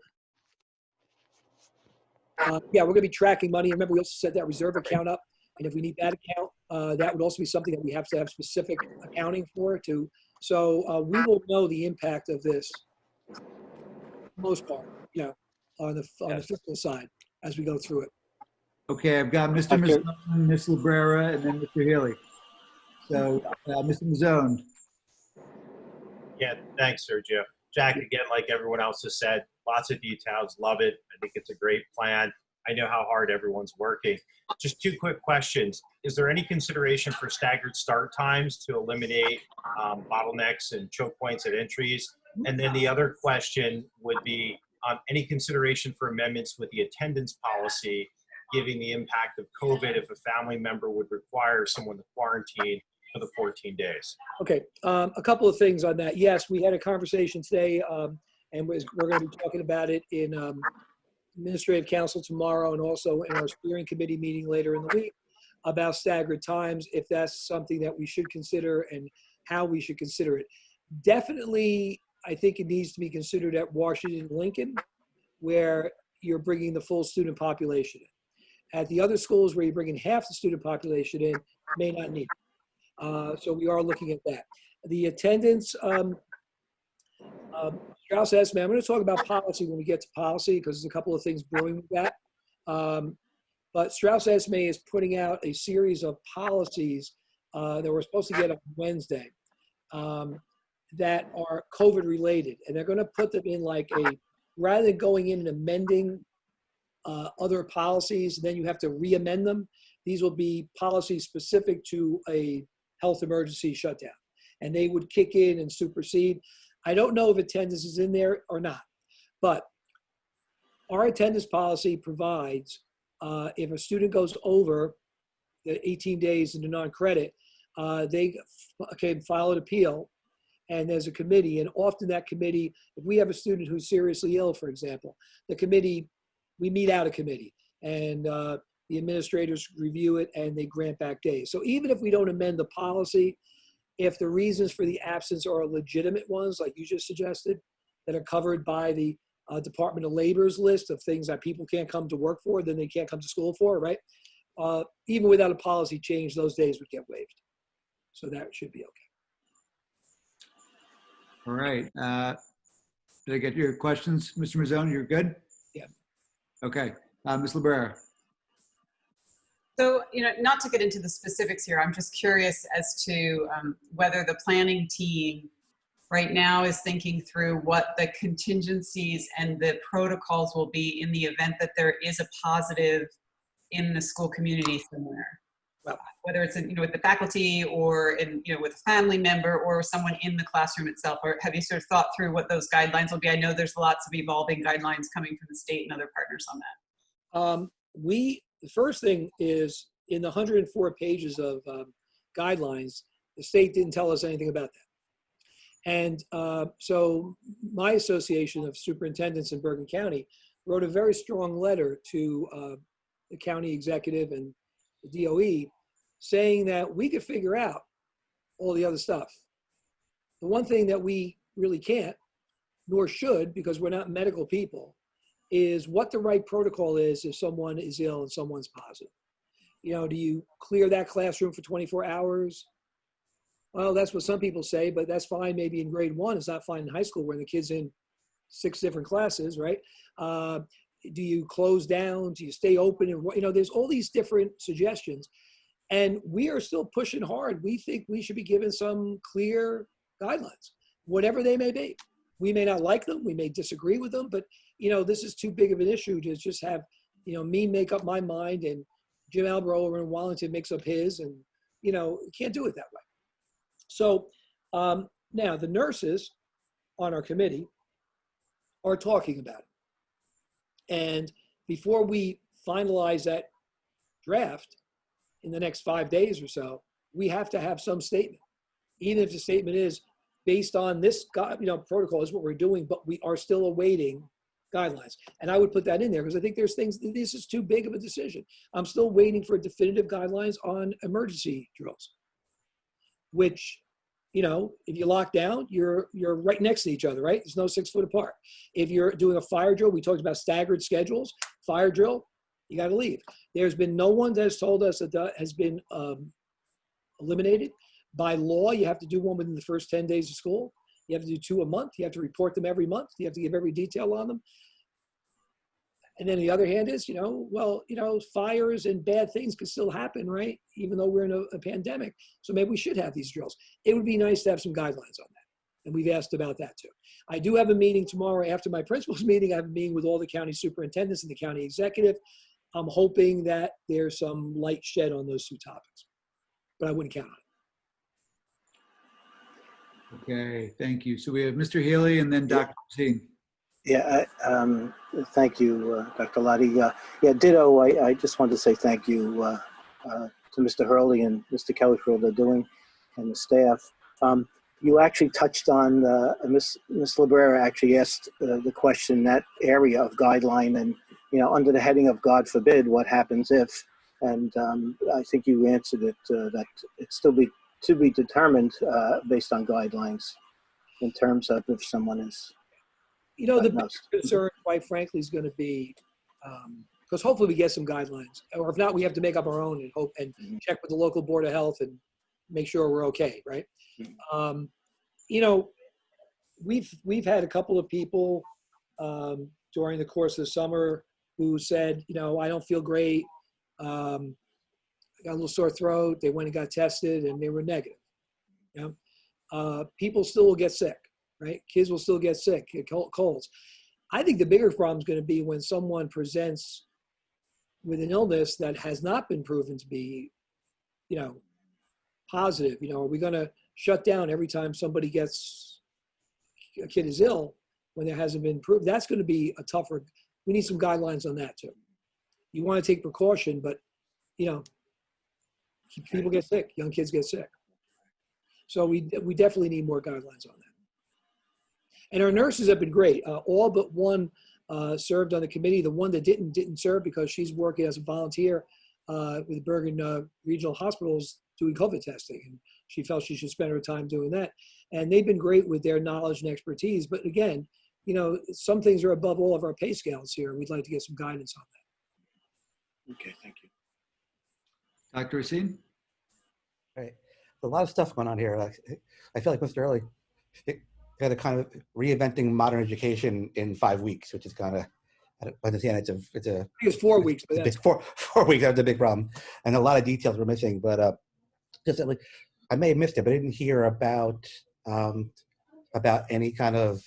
we're going to be tracking money. Remember, we also set that reserve account up. And if we need that account, that would also be something that we have to have specific accounting for too. So we will know the impact of this, for the most part, on the fiscal side as we go through it. Okay, I've got Mr. Mazzone, Ms. Librera, and then Mr. Healy. So, Mr. Mazzone. Yeah, thanks, Sergio. Jack, again, like everyone else has said, lots of details, love it. I think it's a great plan. I know how hard everyone's working. Just 2 quick questions. Is there any consideration for staggered start times to eliminate bottlenecks and choke points at entries? And then the other question would be any consideration for amendments with the attendance policy, given the impact of COVID, if a family member would require someone to quarantine for the 14 days? Okay, a couple of things on that. Yes, we had a conversation today, and we're going to be talking about it in Administrative Council tomorrow, and also in our steering committee meeting later in the week about staggered times, if that's something that we should consider and how we should consider it. Definitely, I think it needs to be considered at Washington and Lincoln, where you're bringing the full student population in. At the other schools where you're bringing half the student population in, may not need it. So we are looking at that. The attendance, Strauss Esme, I'm going to talk about policy when we get to policy because there's a couple of things brewing with that. But Strauss Esme is putting out a series of policies that we're supposed to get on Wednesday that are COVID related. And they're going to put them in like rather than going in and amending other policies, and then you have to re-amend them. These will be policies specific to a health emergency shutdown. And they would kick in and supersede. I don't know if attendance is in there or not, but our attendance policy provides if a student goes over the 18 days into non-credit, they can file an appeal, and there's a committee, and often that committee, if we have a student who's seriously ill, for example, the committee, we meet out a committee, and the administrators review it, and they grant back days. So even if we don't amend the policy, if the reasons for the absence are legitimate ones, like you just suggested, that are covered by the Department of Labor's list of things that people can't come to work for, then they can't come to school for, right? Even without a policy change, those days would get waived. So that should be okay. All right. Did I get your questions, Mr. Mazzone? You're good? Yeah. Okay. Ms. Libera. So, not to get into the specifics here, I'm just curious as to whether the planning team right now is thinking through what the contingencies and the protocols will be in the event that there is a positive in the school community somewhere. Well, whether it's with the faculty or with a family member or someone in the classroom itself, or have you sort of thought through what those guidelines will be? I know there's lots of evolving guidelines coming from the state and other partners on that. The first thing is in the 104 pages of guidelines, the state didn't tell us anything about that. And so my association of superintendents in Bergen County wrote a very strong letter to the county executive and the DOE saying that we could figure out all the other stuff. The one thing that we really can't, nor should, because we're not medical people, is what the right protocol is if someone is ill and someone's positive. Do you clear that classroom for 24 hours? Well, that's what some people say, but that's fine maybe in grade 1. It's not fine in high school when the kid's in 6 different classes, right? Do you close down? Do you stay open? And there's all these different suggestions. And we are still pushing hard. We think we should be given some clear guidelines, whatever they may be. We may not like them. We may disagree with them, but this is too big of an issue to just have, me make up my mind and Jim Albro over in Wallington makes up his, and, can't do it that way. So now the nurses on our committee are talking about it. And before we finalize that draft in the next 5 days or so, we have to have some statement, even if the statement is based on this, protocol is what we're doing, but we are still awaiting guidelines. And I would put that in there because I think there's things, this is too big of a decision. I'm still waiting for definitive guidelines on emergency drills, which, if you lock down, you're right next to each other, right? There's no 6 foot apart. If you're doing a fire drill, we talked about staggered schedules, fire drill, you got to leave. There's been no one that has told us that has been eliminated. By law, you have to do one within the first 10 days of school. You have to do 2 a month. You have to report them every month. You have to give every detail on them. And then the other hand is, fires and bad things can still happen, right? Even though we're in a pandemic. So maybe we should have these drills. It would be nice to have some guidelines on that. And we've asked about that too. I do have a meeting tomorrow after my principal's meeting. I have a meeting with all the county superintendents and the county executive. I'm hoping that there's some light shed on those 2 topics, but I wouldn't count on it. Okay, thank you. So we have Mr. Healy and then Dr. T. Yeah, thank you, Dr. Lottie. Yeah, ditto. I just wanted to say thank you to Mr. Hurley and Mr. Kelly for all they're doing and the staff. You actually touched on, Ms. Librera actually asked the question, that area of guideline and, under the heading of God forbid, what happens if, and I think you answered it, that it's still to be determined based on guidelines in terms of if someone is the big concern, quite frankly, is going to be, because hopefully we get some guidelines, or if not, we have to make up our own and hope and check with the local board of health and make sure we're okay, right? we've had a couple of people during the course of the summer who said, I don't feel great. I got a little sore throat. They went and got tested and they were negative. People still will get sick, right? Kids will still get sick, get colds. I think the bigger problem is going to be when someone presents with an illness that has not been proven to be, positive. Are we going to shut down every time a kid is ill when there hasn't been proved? That's going to be a tougher. We need some guidelines on that too. You want to take precaution, but people get sick, young kids get sick. So we definitely need more guidelines on that. And our nurses have been great. All but one served on the committee. The one that didn't serve because she's working as a volunteer with Bergen Regional Hospitals doing COVID testing. And she felt she should spend her time doing that. And they've been great with their knowledge and expertise. But again, some things are above all of our pay scales here. We'd like to get some guidance on that. Okay, thank you. Dr. Racine? Right. A lot of stuff going on here. I feel like Mr. Early got a kind of reinventing modern education in 5 weeks, which is kind of, I understand it's I think it's 4 weeks. But it's four weeks. That's a big problem. And a lot of details we're missing. But just I may have missed it, but I didn't hear about any kind of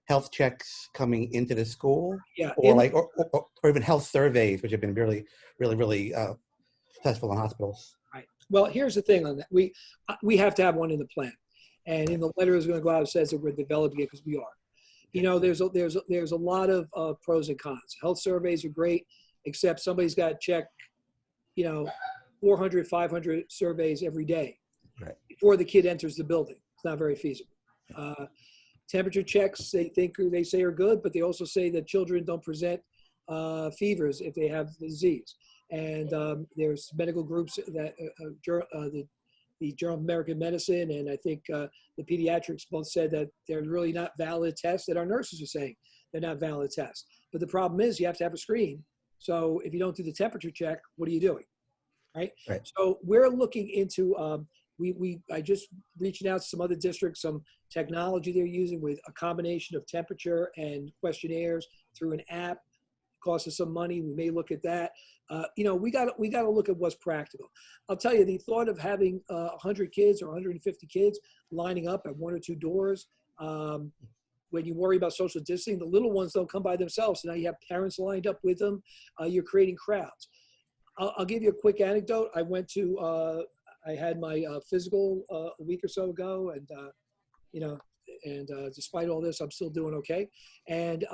health checks coming into the school, or even health surveys, which have been really successful in hospitals. Right. Well, here's the thing on that. We have to have one in the plan, and in the letter is going to go out and says that we're developing it because we are. There's a lot of pros and cons. Health surveys are great, except somebody's got to check, 400, 500 surveys every day before the kid enters the building. It's not very feasible. Temperature checks, they say are good, but they also say that children don't present fevers if they have the disease. And there's medical groups that the Journal of American Medicine and I think the pediatrics both said that they're really not valid tests, that our nurses are saying they're not valid tests. But the problem is you have to have a screen. So if you don't do the temperature check, what are you doing? Right? So we're looking into, I just reaching out to some other districts, some technology they're using with a combination of temperature and questionnaires through an app. Costs us some money. We may look at that. We got to look at what's practical. I'll tell you, the thought of having 100 kids or 150 kids lining up at 1 or 2 doors, when you worry about social distancing, the little ones don't come by themselves. So now you have parents lined up with them. You're creating crowds. I'll give you a quick anecdote. I went to, I had my physical a week or so ago, and despite all this, I'm still doing okay. And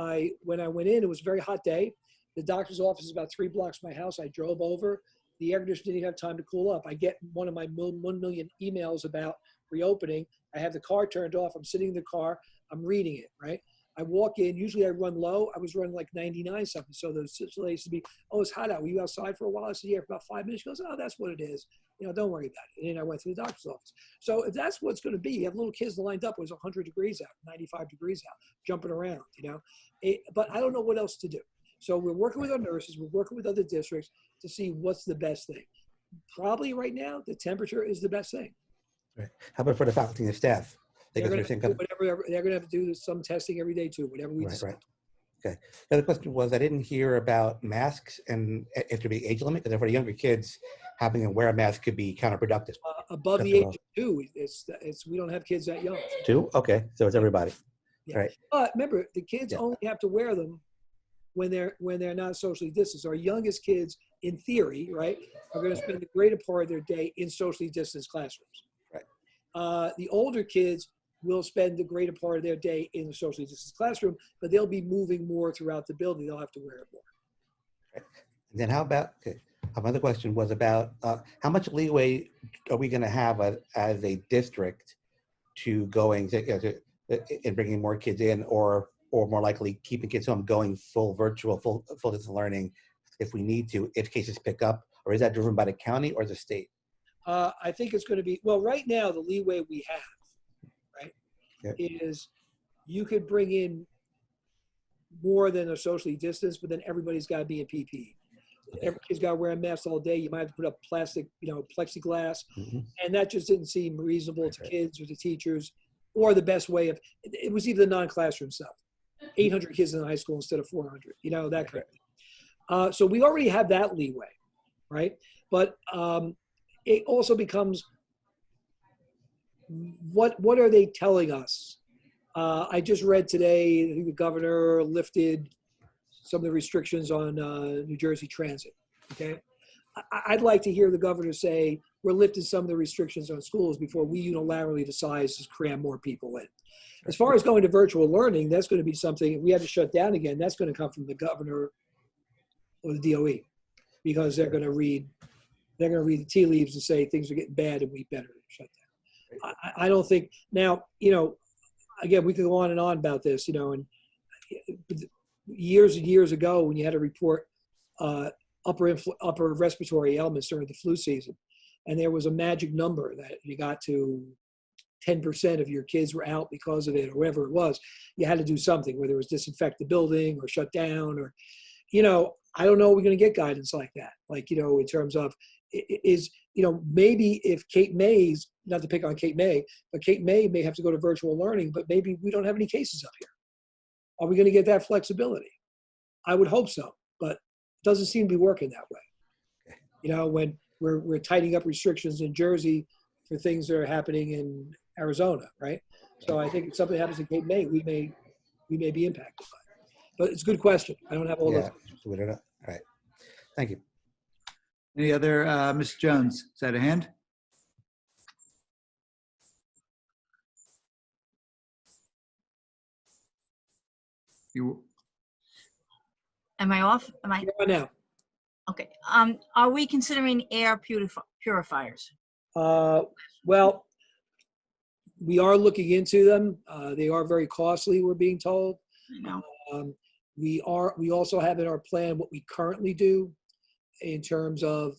when I went in, it was a very hot day. The doctor's office is about 3 blocks from my house. I drove over. The air conditioner didn't have time to cool up. I get one of my 1 million emails about reopening. I have the car turned off. I'm sitting in the car. I'm reading it, right? I walk in. Usually I run low. I was running like 99 something. So the lady to be, oh, it's hot out. Were you outside for a while? I said, yeah, for about 5 minutes. She goes, oh, that's what it is. Don't worry about it. And then I went to the doctor's office. So if that's what's going to be, you have little kids lined up. It was 100 degrees out, 95 degrees out, jumping around, But I don't know what else to do. So we're working with our nurses. We're working with other districts to see what's the best thing. Probably right now, the temperature is the best thing. Right. How about for the faculty and staff? They're going to have to do some testing every day too, whatever we decide. Right. Okay. The other question was, I didn't hear about masks and if there be age limit, because for the younger kids, having them wear a mask could be counterproductive. Above the age of 2, we don't have kids that young. 2? Okay, so it's everybody. Yeah. All right. But remember, the kids only have to wear them when they're not socially distanced. Our youngest kids, in theory, right, are going to spend the greater part of their day in socially distanced classrooms. Right. The older kids will spend the greater part of their day in the socially distanced classroom, but they'll be moving more throughout the building. They'll have to wear it more. Right. And then how about, another question was about how much leeway are we going to have as a district to going and bringing more kids in, or more likely keeping kids home, going full virtual, full distance learning if we need to, if cases pick up, or is that driven by the county or the state? I think it's going to be, well, right now, the leeway we have, is you could bring in more than a socially distanced, but then everybody's got to be in PPE. Every kid's got to wear a mask all day. You might have to put up plastic, plexiglass. And that just didn't seem reasonable to kids or to teachers or the best way of, it was either the non-classroom stuff, 800 kids in the high school instead of 400, you know, that kind of thing. So we already have that leeway, right? But it also becomes, what are they telling us? I just read today, I think the governor lifted some of the restrictions on New Jersey Transit, okay? I'd like to hear the governor say, we're lifting some of the restrictions on schools before we unilaterally decide to cram more people in. As far as going to virtual learning, that's going to be something, if we have to shut down again, that's going to come from the governor or the DOE, because they're going to read the tea leaves and say things are getting bad and we better shut down. I don't think, now, you know, again, we could go on and on about this, you know, and years and years ago when you had to report upper respiratory ailments during the flu season, and there was a magic number that you got to 10% of your kids were out because of it, or whatever it was, you had to do something, whether it was disinfect the building or shut down, or, you know, I don't know, we're going to get guidance like that. Like, you know, in terms of, is, you know, maybe if Cape May's, not to pick on Cape May, but Cape May have to go to virtual learning, but maybe we don't have any cases up here. Are we going to get that flexibility? I would hope so, but it doesn't seem to be working that way. You know, when we're tightening up restrictions in Jersey for things that are happening in Arizona, right? So I think if something happens in Cape May, we may be impacted by it. But it's a good question. I don't have all those. We don't know. All right. Thank you. Any other, Ms. Jones, is that a hand? Am I off? Am I? Yeah, now. Okay. Are we considering air purifiers? Well, we are looking into them. They are very costly, we're being told. I know. We also have in our plan what we currently do in terms of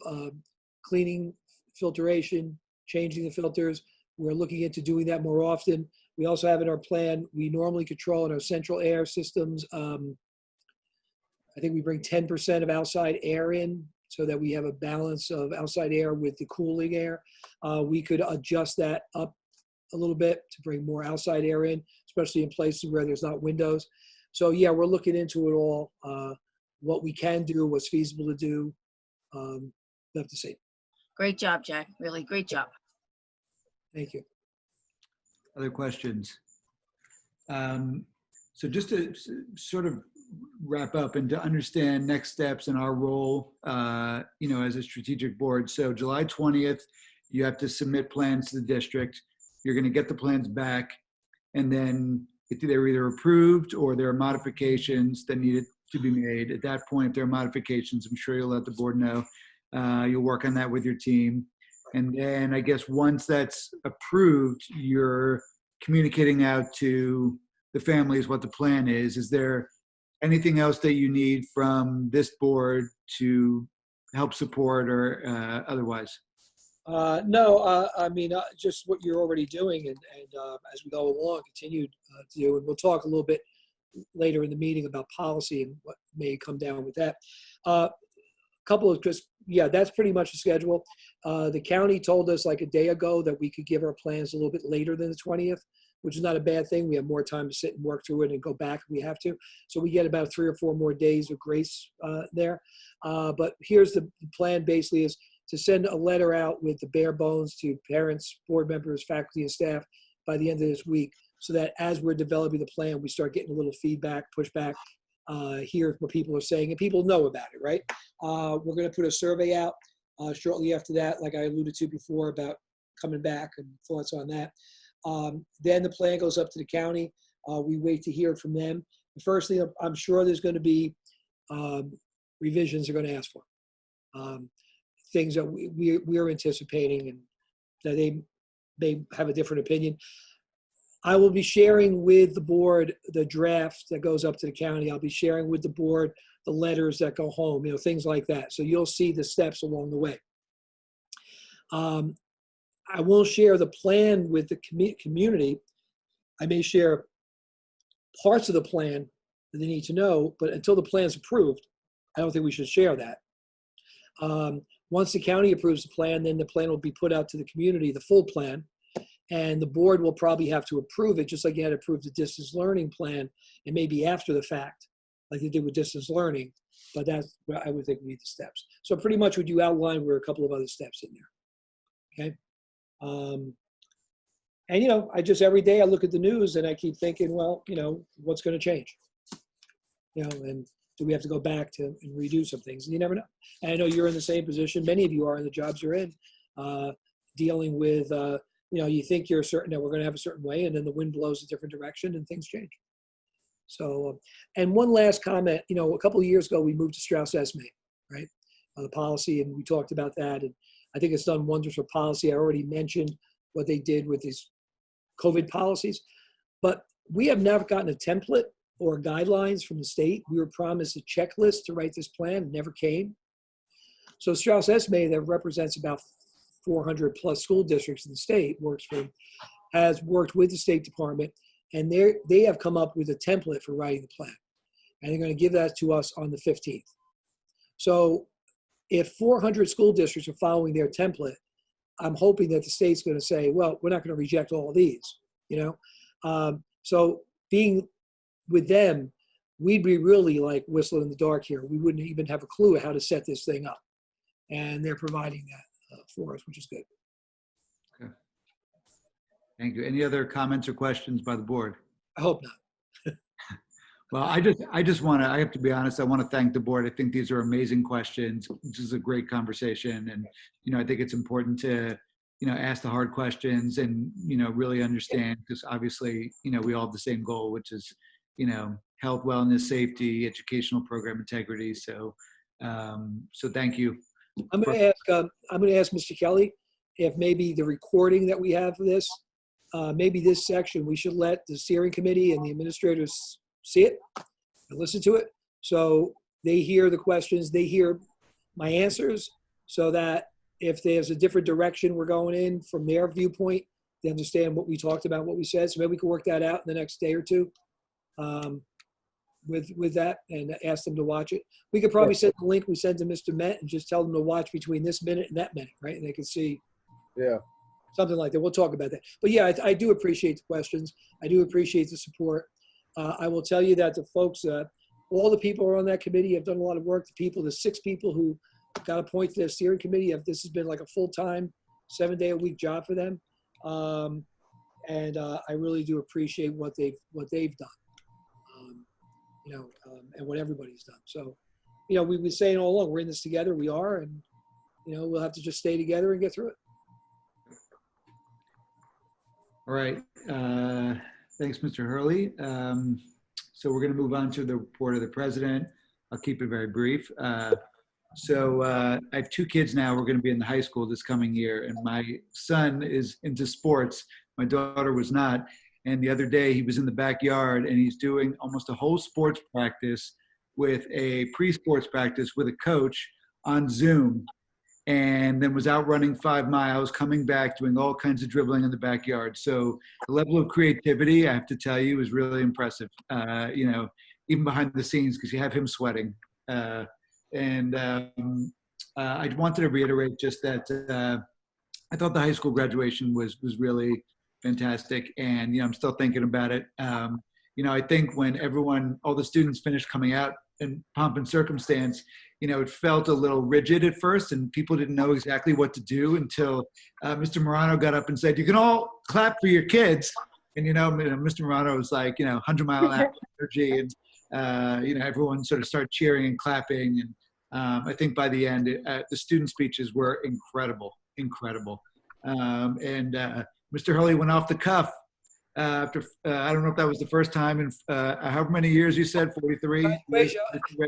cleaning, filtration, changing the filters. We're looking into doing that more often. We also have in our plan, we normally control in our central air systems. I think we bring 10% of outside air in so that we have a balance of outside air with the cooling air. We could adjust that up a little bit to bring more outside air in, especially in places where there's not windows. So yeah, we're looking into it all. What we can do, what's feasible to do. We'll have to see. Great job, Jack. Really great job. Thank you. Other questions? So just to sort of wrap up and to understand next steps in our role, you know, as a strategic board. So July 20th, you have to submit plans to the district. You're going to get the plans back, and then they're either approved or there are modifications that needed to be made. At that point, if there are modifications, I'm sure you'll let the board know. You'll work on that with your team. And then I guess once that's approved, you're communicating out to the families what the plan is. Is there anything else that you need from this board to help support or otherwise? No, I mean, just what you're already doing, and as we go along, continue to do, and we'll talk a little bit later in the meeting about policy and what may come down with that. Couple of just, yeah, that's pretty much the schedule. The county told us like a day ago that we could give our plans a little bit later than the 20th, which is not a bad thing. We have more time to sit and work through it and go back if we have to. So we get about 3 or 4 more days of grace there. But here's the plan basically is to send a letter out with the bare bones to parents, board members, faculty, and staff by the end of this week, so that as we're developing the plan, we start getting a little feedback, pushback, hear what people are saying, and people know about it, right? We're going to put a survey out shortly after that, like I alluded to before, about coming back and thoughts on that. Then the plan goes up to the county. We wait to hear from them. The first thing, I'm sure there's going to be revisions they're going to ask for. Things that we're anticipating and that they may have a different opinion. I will be sharing with the board the draft that goes up to the county. I'll be sharing with the board the letters that go home, you know, things like that. So you'll see the steps along the way. I won't share the plan with the community. I may share parts of the plan that they need to know, but until the plan's approved, I don't think we should share that. Once the county approves the plan, then the plan will be put out to the community, the full plan, And the board will probably have to approve it, just like you had to approve the distance learning plan, and maybe after the fact, like they did with distance learning. But that's what I would think would be the steps. So pretty much what you outlined were a couple of other steps in there. Okay. And, you know, I just, every day I look at the news and I keep thinking, well, you know, what's going to change? You know, and do we have to go back to and redo some things? And you never know. And I know you're in the same position. Many of you are in the jobs you're in, dealing with, you know, you think you're certain that we're going to have a certain way, and then the wind blows a different direction and things change. So, and one last comment, you know, a couple of years ago, we moved to Strauss-Esme, right? The policy, and we talked about that. And I think it's done wonders for policy. I already mentioned what they did with these COVID policies, but we have never gotten a template or guidelines from the state. We were promised a checklist to write this plan, it never came. So Strauss-Esme, that represents about 400 plus school districts in the state, has worked with the State Department, and they have come up with a template for writing the plan. And they're going to give that to us on the 15th. So if 400 school districts are following their template, I'm hoping that the state's going to say, well, we're not going to reject all of these, you know? So being with them, we'd be really like whistling in the dark here. We wouldn't even have a clue how to set this thing up. And they're providing that for us, which is good. Okay. Thank you. Any other comments or questions by the board? I hope not. Well, I just want to, I have to be honest, I want to thank the board. I think these are amazing questions. This is a great conversation. And, you know, I think it's important to, you know, ask the hard questions and, you know, really understand, because obviously, you know, we all have the same goal, which is, you know, health, wellness, safety, educational program integrity. So, so thank you. I'm going to ask Mr. Kelly if maybe the recording that we have for this, maybe this section, we should let the steering committee and the administrators see it and listen to it. So they hear the questions, they hear my answers, so that if there's a different direction we're going in from their viewpoint, they understand what we talked about, what we said. So maybe we can work that out in the next day or two with that, and ask them to watch it. We could probably send the link we send to Mr. Met and just tell them to watch between this minute and that minute, right? And they can see something like that. We'll talk about that. But yeah, I do appreciate the questions. I do appreciate the support. I will tell you that the folks, all the people who are on that committee have done a lot of work. The 6 people who got appointed to the steering committee, this has been like a full-time, 7-day-a-week job for them. And I really do appreciate what they've done, you know, and what everybody's done. So, you know, we've been saying all along, we're in this together. We are, and, you know, we'll have to just stay together and get through it. All right. Thanks, Mr. Hurley. So we're going to move on to the report of the president. I'll keep it very brief. So I have 2 kids now. We're going to be in the high school this coming year, and my son is into sports. My daughter was not. And the other day he was in the backyard and he's doing almost a whole sports practice with a pre-sports practice with a coach on Zoom, and then was out running 5 miles, coming back, doing all kinds of dribbling in the backyard. So the level of creativity, I have to tell you, is really impressive, you know, even behind the scenes, because you have him sweating. I wanted to reiterate just that I thought the high school graduation was really fantastic. And, you know, I'm still thinking about it. You know, I think when all the students finished coming out in pomp and circumstance, you know, it felt a little rigid at first, and people didn't know exactly what to do until Mr. Morano got up and said, "You can all clap for your kids." And, you know, Mr. Morano was like, you know, 100-mile-an-hour energy, and, you know, everyone sort of started cheering and clapping. And I think by the end, the student speeches were incredible. Mr. Hurley went off the cuff after, I don't know if that was the first time in however many years you said, 43? Graduation.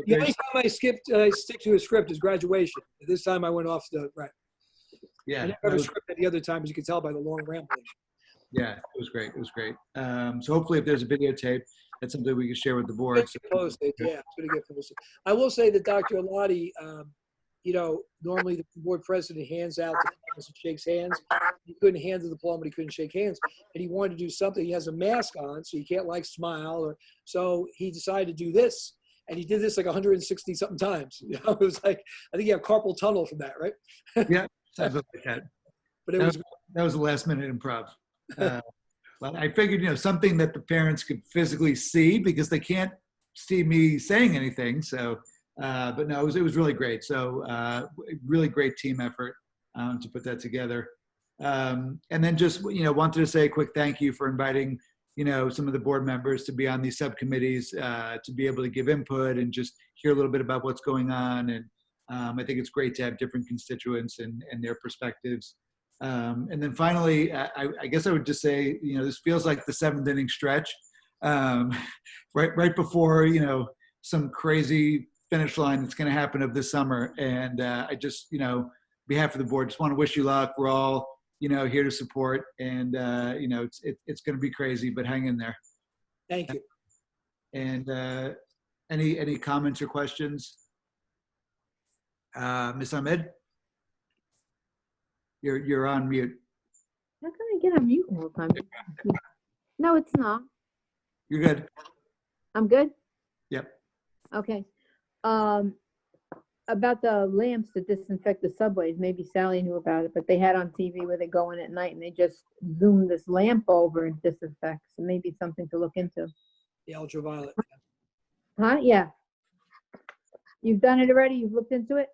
The only time I stick to a script is graduation. This time I went off the, right. Yeah. I never have a script at the other time, as you can tell by the long rambling. Yeah, it was great. It was great. So hopefully if there's a videotape, that's something we can share with the board. It's going to get posted. I will say that Dr. Alati, you know, normally the board president hands out diplomas and shakes hands. He couldn't hand the diploma, but he couldn't shake hands. And he wanted to do something. He has a mask on, so you can't like smile. So he decided to do this. And he did this like 160 something times. You know, it was like, I think you have carpal tunnel from that, right? Yeah, sounds like that. But that was a last minute improv. Well, I figured, something that the parents could physically see because they can't see me saying anything. So, but no, it was really great. So, really great team effort to put that together. And then just, wanted to say a quick thank you for inviting, some of the board members to be on these subcommittees, to be able to give input and just hear a little bit about what's going on. And I think it's great to have different constituents and their perspectives. And then finally, I guess I would just say, this feels like the 7th inning stretch, right before, some crazy finish line that's going to happen of this summer. And I just, on behalf of the board, just want to wish you luck. We're all, here to support, and it's going to be crazy, but hang in there. Thank you. And any comments or questions? Ms. Ahmed? You're on mute. How can I get on mute all the time? No, it's not. You're good. I'm good? Yep. Okay. About the lamps to disinfect the subways, maybe Sally knew about it, but they had on TV where they go in at night and they just zoom this lamp over and disinfect. So maybe something to look into. The ultraviolet. Huh? Yeah. You've done it already? You've looked into it?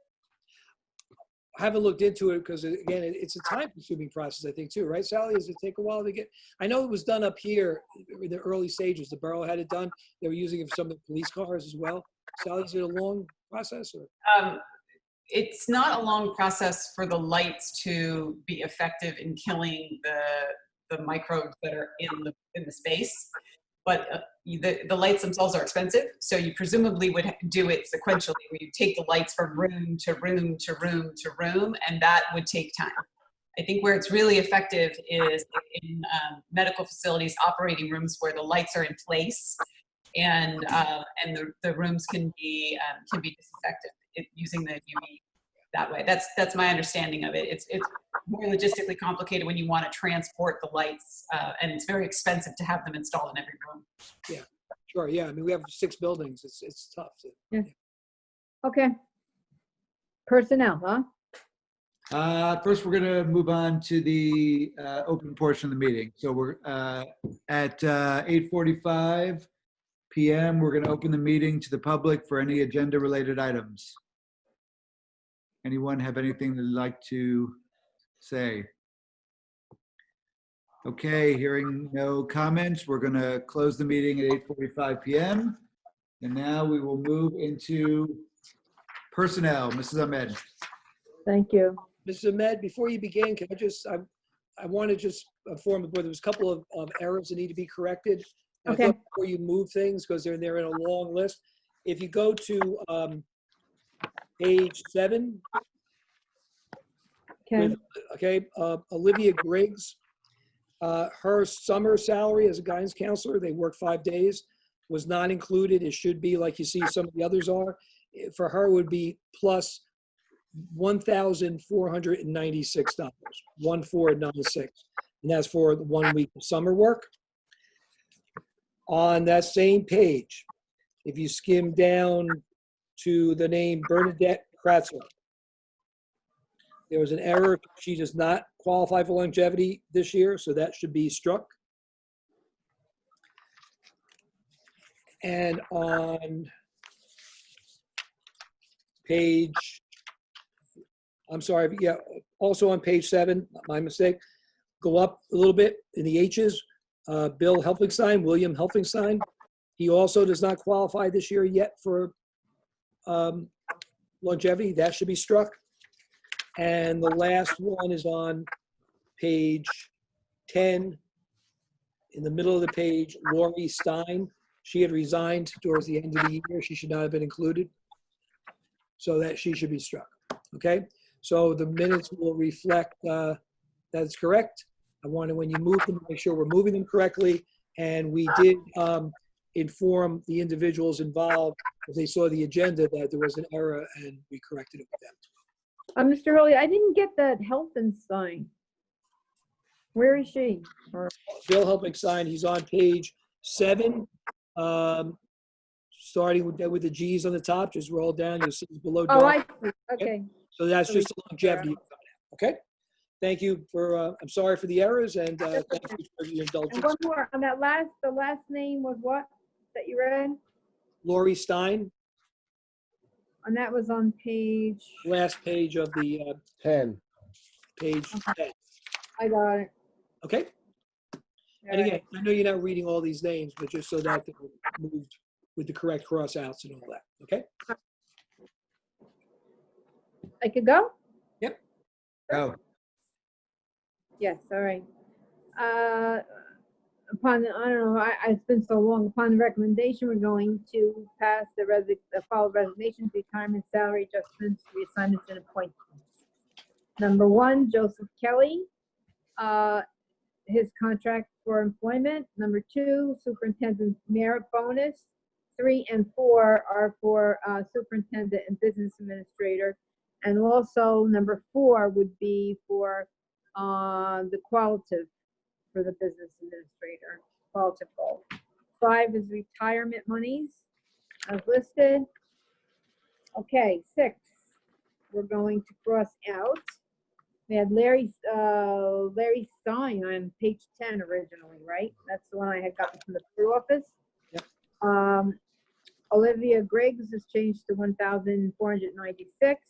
I haven't looked into it because, again, it's a time-consuming process, I think, too, right, Sally? Does it take a while to get? I know it was done up here in the early stages. The borough had it done. They were using it for some of the police cars as well. Sally, is it a long process? Or? It's not a long process for the lights to be effective in killing the microbes that are in the space. But the lights themselves are expensive, so you presumably would do it sequentially, where you take the lights from room to room to room to room, and that would take time. I think where it's really effective is in medical facilities, operating rooms where the lights are in place, and the rooms can be disinfected using the UV that way. That's my understanding of it. It's more logistically complicated when you want to transport the lights, and it's very expensive to have them installed in every room. Yeah, sure. Yeah, I mean, we have 6 buildings. It's tough. Yeah. Okay. Personnel, huh? First, we're going to move on to the open portion of the meeting. So we're at 8:45 p.m. We're going to open the meeting to the public for any agenda-related items. Anyone have anything they'd like to say? Okay, hearing no comments, we're going to close the meeting at 8:45 p.m. And now we will move into personnel. Mrs. Ahmed. Thank you. Mrs. Ahmed, before you begin, can I want to just inform the board, there was a couple of errors that need to be corrected. Okay. I thought before you move things, because they're in a long list, if you go to page 7, Okay. Olivia Griggs, her summer salary as a guidance counselor, they work 5 days, was not included. It should be like you see some of the others are. For her, it would be plus $1,496, 1,496, and that's for the 1 week of summer work. On that same page, if you skim down to the name Bernadette Kratzer, there was an error. She does not qualify for longevity this year, so that should be struck. And on page, I'm sorry, yeah, also on page 7, my mistake, go up a little bit in the H's, Bill Helfingstein, William Helfingstein. He also does not qualify this year yet for longevity. That should be struck. And the last one is on page 10. In the middle of the page, Lori Stein. She had resigned towards the end of the year. She should not have been included. So that she should be struck. Okay? So the minutes will reflect that's correct. I wanted, when you move them, make sure we're moving them correctly. And we did inform the individuals involved, as they saw the agenda, that there was an error, and we corrected it with them. Mr. Hurley, I didn't get that Helfenstein. Where is she? Bill Helfingstein, he's on page 7, starting with the G's on the top. Just roll down, you'll see below. Oh, I see. Okay. So that's just a longevity. Okay. Thank you for, I'm sorry for the errors, and thank you for your And indulgence. one more, on that the last name was what, that you read? Lori Stein, And that was on page, last page of the 10. page 10. I got it. Okay? And again, I know you're not reading all these names, but just so that they're moved with the correct cross outs and all that, okay? I could go? Go. Yes, all right. Upon, I don't know, it's been so long, upon the recommendation, we're going to pass the following resignations, retirement, salary adjustments, reassignments, and appointments. Number 1, Joseph Kelly, his contract for employment. Number 2, superintendent merit bonus. 3 and 4 are for superintendent and business administrator. And also number 4 would be for the qualitative for the business administrator, qualitative goal. 5 is retirement monies as listed. Okay, 6, we're going to cross out. We had Larry Stein on page 10 originally, right? That's the one I had gotten from the through office. Yep. Olivia Griggs has changed to 1,496.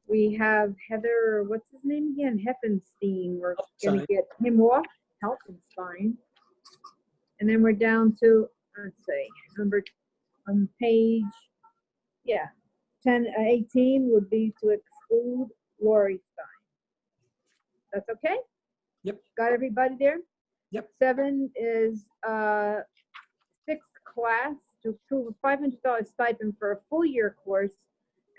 We have Heather, what's his name again? Heffenstein. We're going to get him off, Helfenstein. And then we're down to, let's see, number on page, 18 would be to exclude Lori Stein. That's okay? Yep. Got everybody there? Yep. 7 is 6th class to approve a $500 stipend for a full year course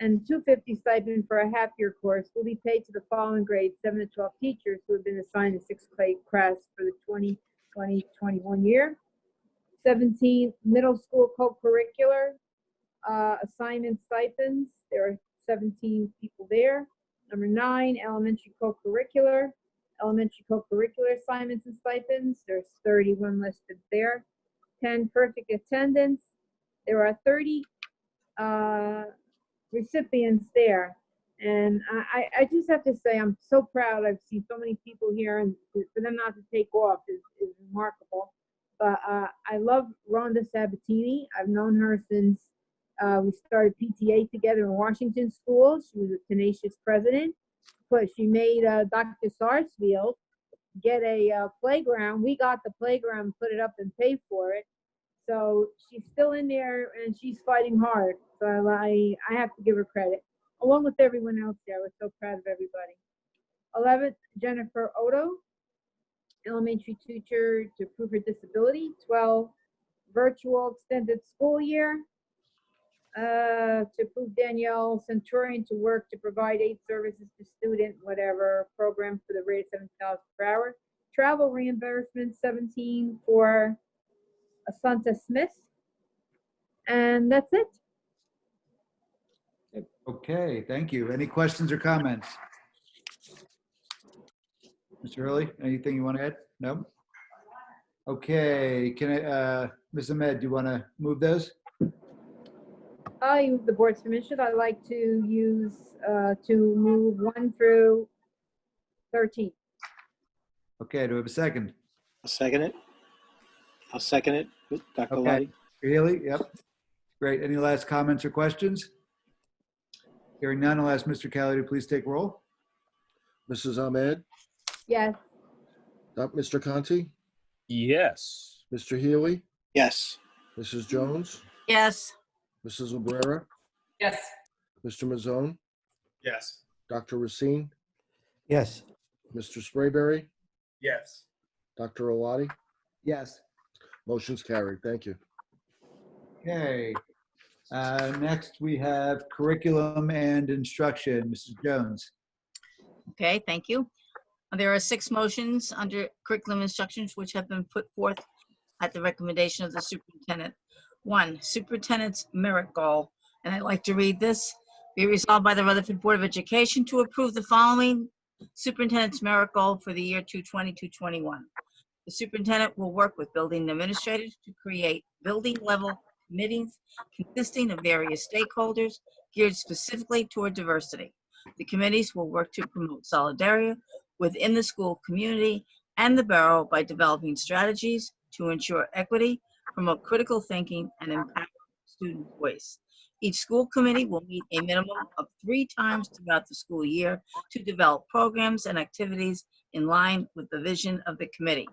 and $250 stipend for a half year course will be paid to the following grades 7 to 12 teachers who have been assigned to 6th class for the 2020-21 year. 17, middle school co-curricular assignment stipends. There are 17 people there. Number 9, elementary co-curricular assignments and stipends. There's 31 listed there. 10, perfect attendance. There are 30 recipients there. And I just have to say, I'm so proud. I've seen so many people here, and for them not to take off is remarkable. But I love Rhonda Sabatini. I've known her since we started PTA together in Washington schools. She was a tenacious president. But she made Dr. Sarsfield get a playground. We got the playground, put it up, and paid for it. So she's still in there, and she's fighting hard. So I have to give her credit, along with everyone else there. I was so proud of everybody. 11th, Jennifer Odo, elementary teacher to prove her disability. 12, virtual extended school year. To approve Danielle Centurion to work to provide aid services to student, whatever, program for the rate of $7,000 per hour. Travel reimbursement, 17 for Asanta Smith. And that's it. Okay, thank you. Any questions or comments? Mr. Hurley, anything you want to add? No? Okay, can I, Ms. Ahmed, do you want to move those? I'll use the board's permission. I'd like to use, to move 1 through 13. Okay, do we have a second? I'll second it, Dr. Okay. Lottie. Healy, yep. Great. Any last comments or questions? Hearing none, I'll ask Mr. Kelly to please take roll. Mrs. Ahmed, Yes. Mr. Conti, Yes. Mr. Healy, Yes. Mrs. Jones, Yes. Mrs. Obrera, Yes. Mr. Mazzone, Yes. Dr. Racine, Yes. Mr. Sprayberry, Yes. Dr. Oladi. Yes. Motion's carried. Thank you. Okay. Next, we have curriculum and instruction. Mrs. Jones. Okay, thank you. There are 6 motions under curriculum instructions which have been put forth at the recommendation of the superintendent. 1, superintendent's merit goal, and I'd like to read this. Be resolved by the Rutherford Board of Education to approve the following superintendent's merit goal for the year 2020-21. The superintendent will work with building administrators to create building level committees consisting of various stakeholders geared specifically toward diversity. The committees will work to promote solidarity within the school community and the borough by developing strategies to ensure equity, promote critical thinking, and empower student voice. Each school committee will meet a minimum of 3 times throughout the school year to develop programs and activities in line with the vision of the committee.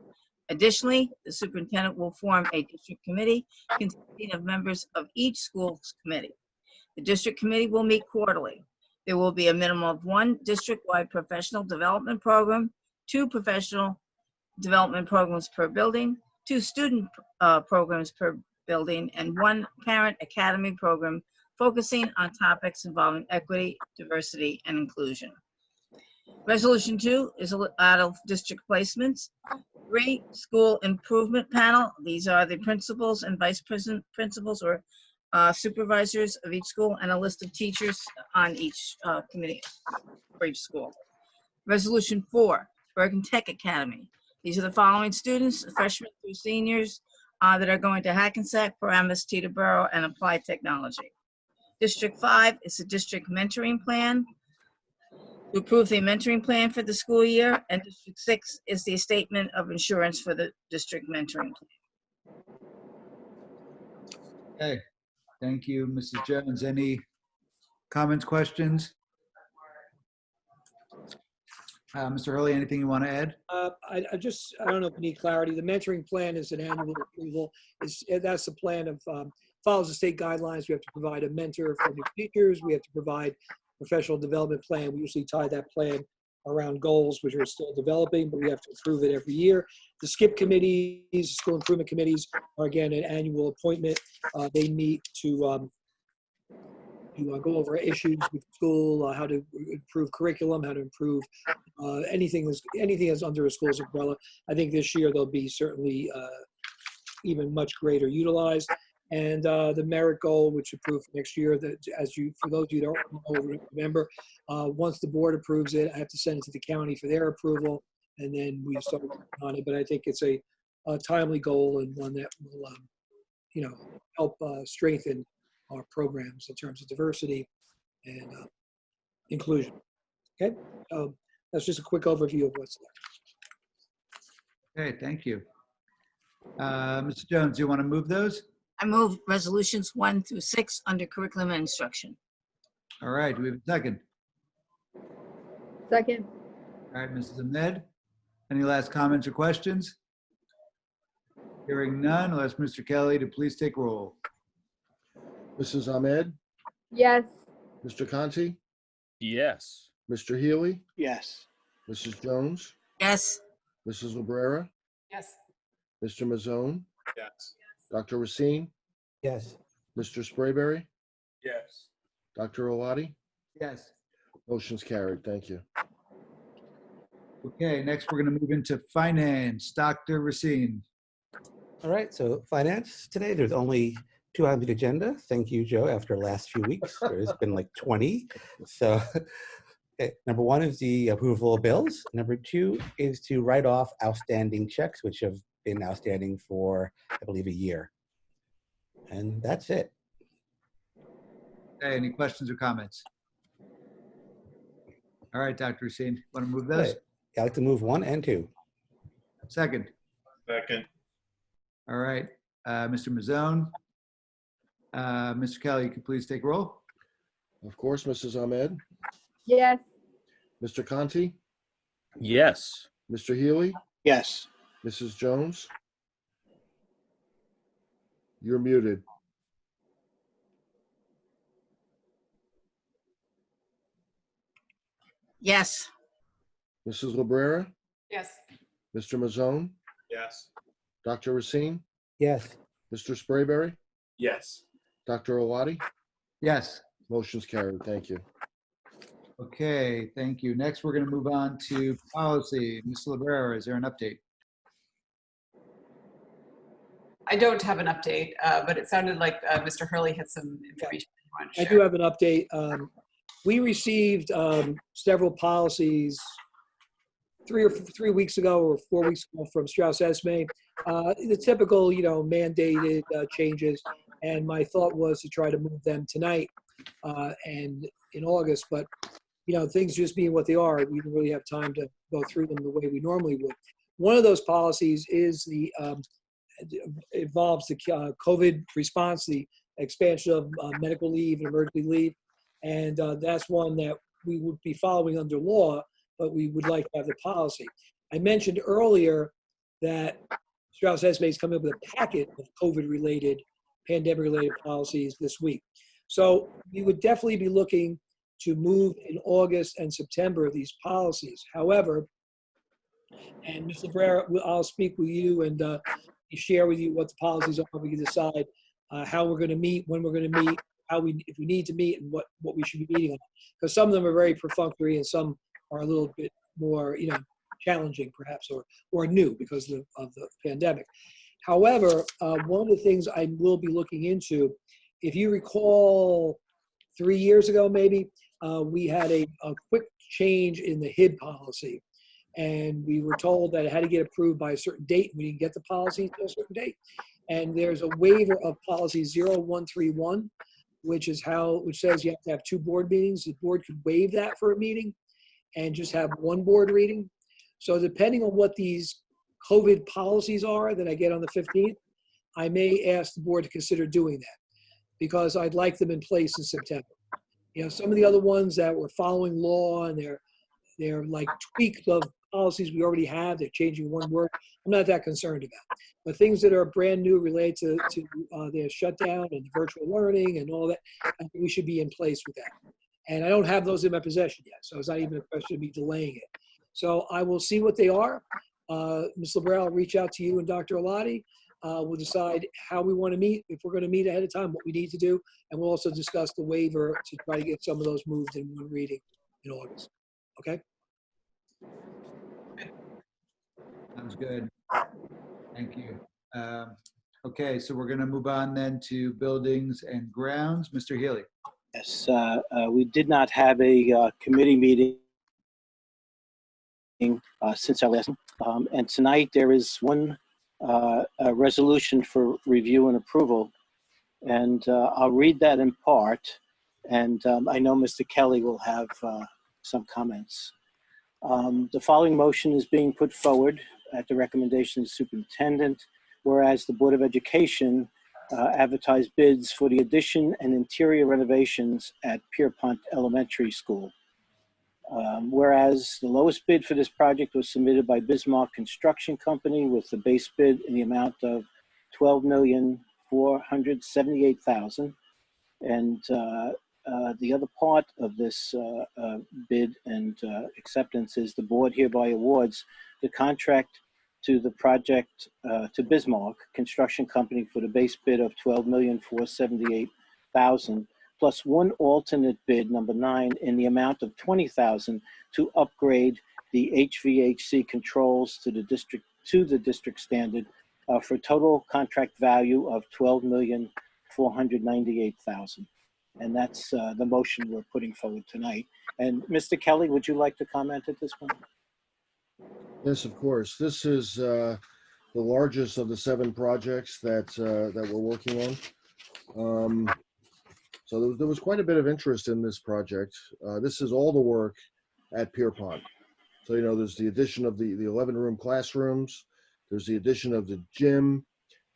Additionally, the superintendent will form a district committee consisting of members of each school's committee. The district committee will meet quarterly. There will be a minimum of 1 district-wide professional development program, 2 professional development programs per building, 2 student programs per building, and 1 parent academy program focusing on topics involving equity, diversity, and inclusion. Resolution 2 is out of district placements. 3, school improvement panel. These are the principals and vice principals or supervisors of each school, and a list of teachers on each committee for each school. Resolution 4, Bergen Tech Academy. These are the following students, freshmen through seniors, that are going to Hackensack, Paramus, Teterboro, and Applied Technology. District 5 is the district mentoring plan. To approve the mentoring plan for the school year, and District 6 is the statement of insurance for the district mentoring plan. Okay, thank you, Mrs. Jones. Any comments, questions? Mr. Hurley, anything you want to add? I don't know if you need clarity. The mentoring plan is an annual approval. That's the plan of, follows the state guidelines. We have to provide a mentor for new teachers. We have to provide professional development plan. We usually tie that plan around goals, which are still developing, but we have to approve it every year. The SCIP committees, school improvement committees, are again an annual appointment. They meet to go over issues with school, how to improve curriculum, how to improve anything that's under a school's umbrella. I think this year they'll be certainly even much greater utilized. And the merit goal, which approved for next year, that for those of you who don't remember, once the board approves it, I have to send it to the county for their approval, and then we start working on it. But I think it's a timely goal and one that will, help strengthen our programs in terms of diversity and inclusion. Okay, that's just a quick overview of what's there. Okay, thank you. Mr. Jones, do you want to move those? I move resolutions 1 through 6 under curriculum and instruction. All right, do we have a second? Second. All right, Mrs. Ahmed, any last comments or questions? Hearing none, I'll ask Mr. Kelly to please take roll. Mrs. Ahmed, Yes. Mr. Conti, Yes. Mr. Healy, Yes. Mrs. Jones, Yes. Mrs. Librera, Yes. Mr. Mazzone, Yes. Dr. Racine, Yes. Mr. Sprayberry, Yes. Dr. Oladi. Yes. Motion's carried. Thank you. Okay, next we're going to move into finance. Dr. Racine. All right, so finance today, there's only 2 on the agenda. Thank you, Joe. After the last few weeks, there's been like 20. So number 1 is the approval of bills. Number 2 is to write off outstanding checks, which have been outstanding for, I believe, a year. And that's it. Okay, any questions or comments? All right, Dr. Racine, want to move those? Good. I'd like to move 1 and 2. Second. Second. All right, Mr. Mazzone. Mr. Kelly, you can please take roll. Of course, Mrs. Ahmed, Yes. Mr. Conti, Yes. Mr. Healy, Yes. Mrs. Jones. You're muted. Yes. Mrs. Librera, Yes. Mr. Mazzone, Yes. Dr. Racine, Yes. Mr. Sprayberry, Yes. Dr. Oladi. Yes. Motion's carried. Thank you. Okay, thank you. Next, we're going to move on to policy. Ms. Librera, is there an update? I I don't have an update, but it sounded like Mr. Hurley had some information he wanted to I share. do have an update. We received several policies 3 weeks ago or 4 weeks ago from Strauss Esme. The typical, mandated changes. And my thought was to try to move them tonight and in August, but things just being what they are, we don't really have time to go through them the way we normally would. One of those policies is involves the COVID response, the expansion of medical leave and emergency leave. And that's one that we would be following under law, but we would like to have the policy. I mentioned earlier that Strauss Esme is coming up with a packet of COVID-related, pandemic-related policies this week. So we would definitely be looking to move in August and September these policies. However, and Ms. Cabrera, I'll speak with you and share with you what the policies are. We can decide how we're going to meet, when we're going to meet, if we need to meet, and what we should be meeting on. Because some of them are very perfunctory and some are a little bit more, challenging perhaps, or new because of the pandemic. However, one of the things I will be looking into, if you recall 3 years ago maybe, we had a quick change in the HIB policy. And we were told that it had to get approved by a certain date. We didn't get the policy until a certain date. And there's a waiver of policy 0131, which says you have to have 2 board meetings. The board could waive that for a meeting and just have 1 board reading. So depending on what these COVID policies are that I get on the 15th, I may ask the board to consider doing that because I'd like them in place in September. Some of the other ones that were following law and they're like tweaks of policies we already have, they're changing 1 word. I'm not that concerned about. But things that are brand new related to their shutdown and virtual learning and all that, I think we should be in place with that. And I don't have those in my possession yet, so it's not even a question of me delaying it. So I will see what they are. Ms. Lebrel, I'll reach out to you and Dr. Alati. We'll decide how we want to meet, if we're going to meet ahead of time, what we need to do. And we'll also discuss the waiver to try to get some of those moved in 1 reading in August. Okay? Sounds good. Thank you. Okay, so we're going to move on then to buildings and grounds. Mr. Healy. Yes, we did not have a committee meeting since our last, and tonight there is one resolution for review and approval, and I'll read that in part, and I know Mr. Kelly will have some comments. The following motion is being put forward at the recommendation of the superintendent, whereas the Board of Education advertised bids for the addition and interior renovations at Pierpont Elementary School. Whereas the lowest bid for this project was submitted by Bismarck Construction Company with the base bid in the amount of $12,478,000, and the other part of this bid and acceptance is the board hereby awards the contract to the project to Bismarck Construction Company for the base bid of $12,478,000 plus 1 alternate bid, number 9, in the amount of $20,000 to upgrade the HVAC controls to the district standard for a total contract value of $12,498,000. And that's the motion we're putting forward tonight. And Mr. Kelly, would you like to comment at this point? Yes, of course. This is the largest of the 7 projects that we're working on. So there was quite a bit of interest in this project. This is all the work at Pierpont. So, there's the addition of the 11-room classrooms. There's the addition of the gym.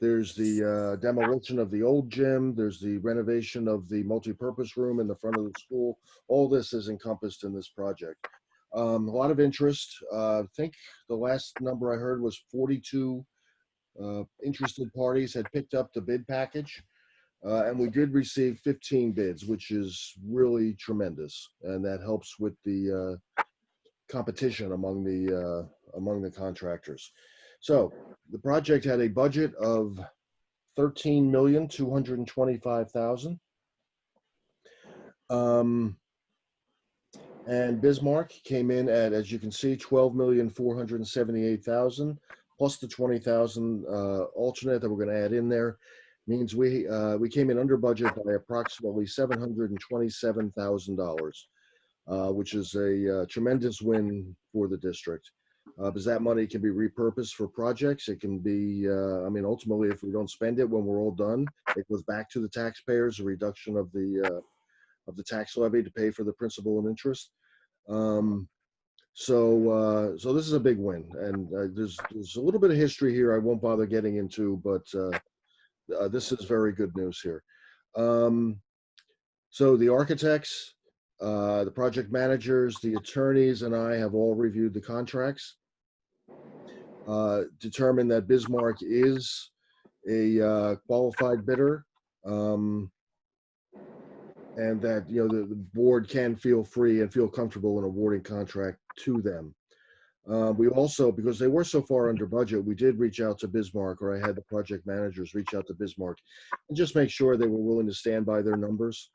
There's the demolition of the old gym. There's the renovation of the multipurpose room in the front of the school. All this is encompassed in this project. A lot of interest. I think the last number I heard was 42 interested parties had picked up the bid package. And we did receive 15 bids, which is really tremendous. And that helps with the competition among the contractors. So the project had a budget of $13,225,000. And Bismarck came in at, as you can see, $12,478,000 plus the $20,000 alternate that we're going to add in there. Means we came in under budget by approximately $727,000, which is a tremendous win for the district. Because that money can be repurposed for projects. It can be, ultimately, if we don't spend it when we're all done, it goes back to the taxpayers, a reduction of the tax levy to pay for the principal and interest. So this is a big win, and there's a little bit of history here I won't bother getting into, but this is very good news here. So the architects, the project managers, the attorneys, and I have all reviewed the contracts, determined that Bismarck is a qualified bidder, and that the board can feel free and feel comfortable in awarding contract to them. We also, because they were so far under budget, we did reach out to Bismarck, or I had the project managers reach out to Bismarck and just make sure they were willing to stand by their numbers.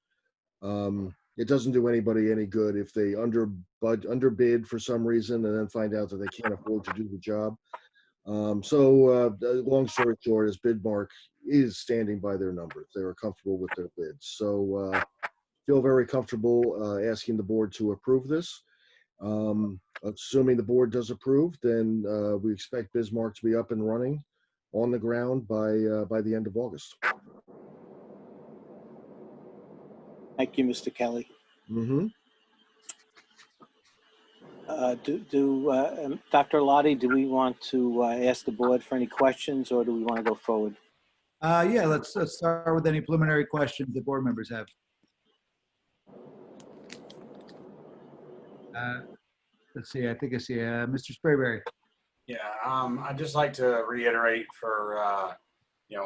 It doesn't do anybody any good if they underbid for some reason and then find out that they can't afford to do the job. Long story short is Bismarck is standing by their numbers. They are comfortable with their bids. So feel very comfortable asking the board to approve this. Assuming the board does approve, then we expect Bismarck to be up and running on the ground by the end of August. Thank you, Mr. Kelly. Mm-hmm. Dr. Lottie, do we want to ask the board for any questions, or do we want to go forward? Yeah, let's start with any preliminary questions that board members have. Let's see, I think I see Mr. Sprayberry. Yeah, I'd just like to reiterate for,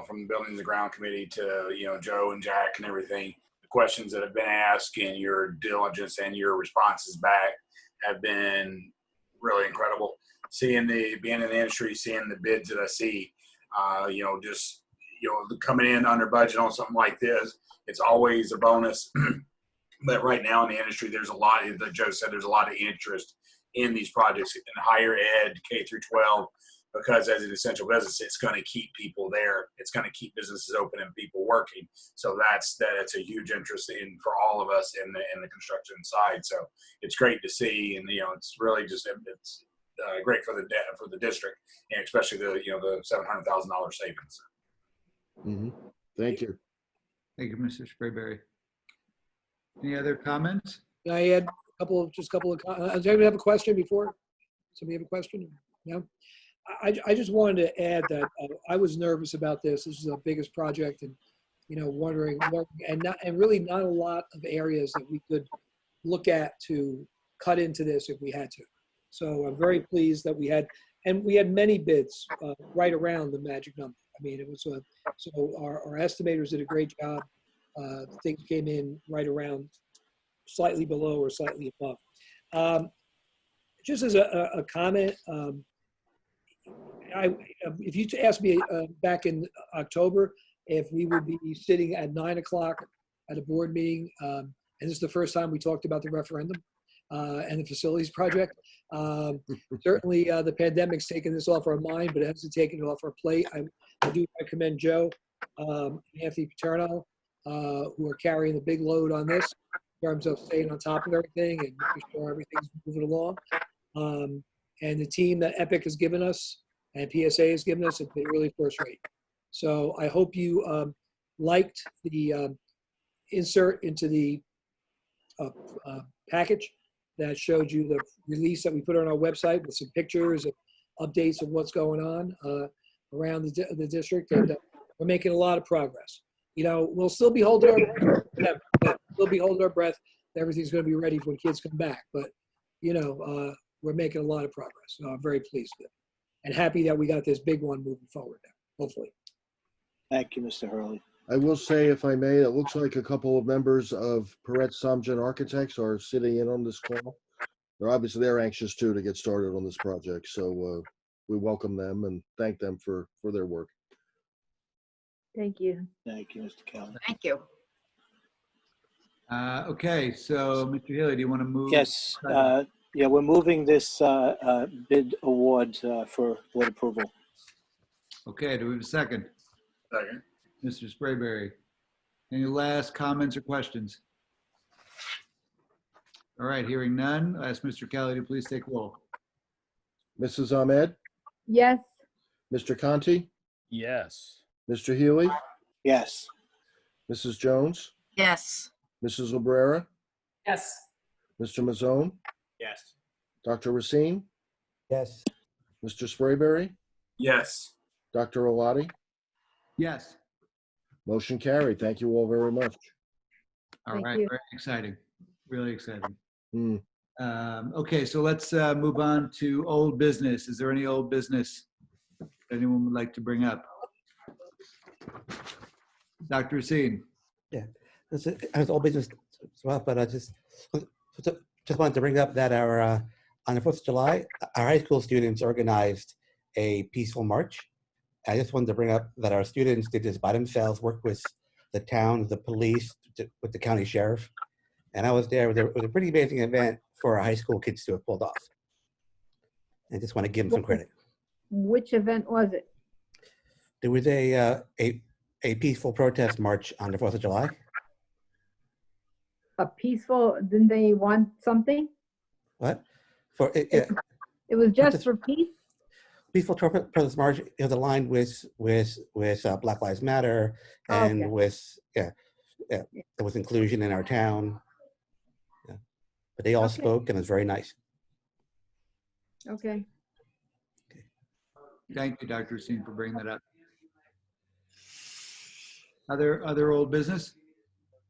from the Buildings and Ground Committee to, Joe and Jack and everything, the questions that have been asked and your diligence and your responses back have been really incredible. Being in the industry, seeing the bids that I see, coming in under budget on something like this, it's always a bonus. But right now in the industry, there's a lot, like Joe said, there's a lot of interest in these projects in higher ed, K through 12, because as an essential business, it's going to keep people there. It's going to keep businesses open and people working. So that's a huge interest for all of us in the construction side. So it's great to see, and it's really just it's great for the district, and especially the $700,000 savings. Mm-hmm. Thank you. Thank you, Mr. Sprayberry. Any other comments? Can I add a couple of does anybody have a question before? Somebody have a question? No? I just wanted to add that I was nervous about this. This is the biggest project, and wondering, and really not a lot of areas that we could look at to cut into this if we had to. So I'm very pleased that we had many bids right around the magic number. I mean, it was so our estimators did a great job. Things came in right around, slightly below or slightly above. Just as a comment, if you asked me back in October if we would be sitting at 9 o'clock at a board meeting, and this is the first time we talked about the referendum and the facilities project. Certainly the pandemic's taken this off our mind, but it hasn't taken it off our plate. I do commend Joe and Anthony Paterno, who are carrying the big load on this in terms of staying on top of everything and making sure everything's moving along. And the team that Epic has given us and PSA has given us has been really first rate. So I hope you liked the insert into the package that showed you the release that we put on our website with some pictures and updates of what's going on around the district. And we're making a lot of progress. We'll still be holding our breath. We'll be holding our breath. Everything's going to be ready when kids come back. But, we're making a lot of progress. So I'm very pleased with it and happy that we got this big one moving forward now, hopefully. Thank you, Mr. Hurley. I will say, if I may, it looks like a couple of members of Perret Samjan Architects are sitting in on this call. They're anxious too to get started on this project. So we welcome them and thank them for their work. Thank you. Thank you, Mr. Kelly. Thank you. Okay, so Mr. Healy, do you want to move? Yes. Yeah, we're moving this bid award for board approval. Okay, do we have a second? Second. Mr. Sprayberry. Any last comments or questions? All right, hearing none, I'll ask Mr. Kelly to please take roll. Mrs. Ahmed, Yes. Mr. Conti, Yes. Mr. Healy, Yes. Mrs. Jones, Yes. Mrs. Obrera, Yes. Mr. Mazzone, Yes. Dr. Racine, Yes. Mr. Sprayberry, Yes. Dr. Oladi. Yes. Motion carried. Thank you all very much. All Thank right. you. Very exciting. Really exciting. Hmm. Okay, so let's move on to old business. Is there any old business anyone would like to bring up? Dr. Racine? Yeah. I was all business as well, but I just wanted to bring up that our on the 4th of July, our high school students organized a peaceful march. I just wanted to bring up that our students did this by themselves, worked with the town, the police, with the county sheriff. And I was there. It was a pretty amazing event for our high school kids to have pulled off. I just want to give them some credit. Which event was it? There was a peaceful protest march on the 4th of July. A peaceful, didn't they want something? What? For It was just for peace? peaceful protest march. It was aligned with Black Lives Matter and Okay. with there was inclusion in our town. Yeah. But they all Okay. spoke, and it was very nice. Okay. Thank you, Dr. Racine, for bringing that up. Other old business?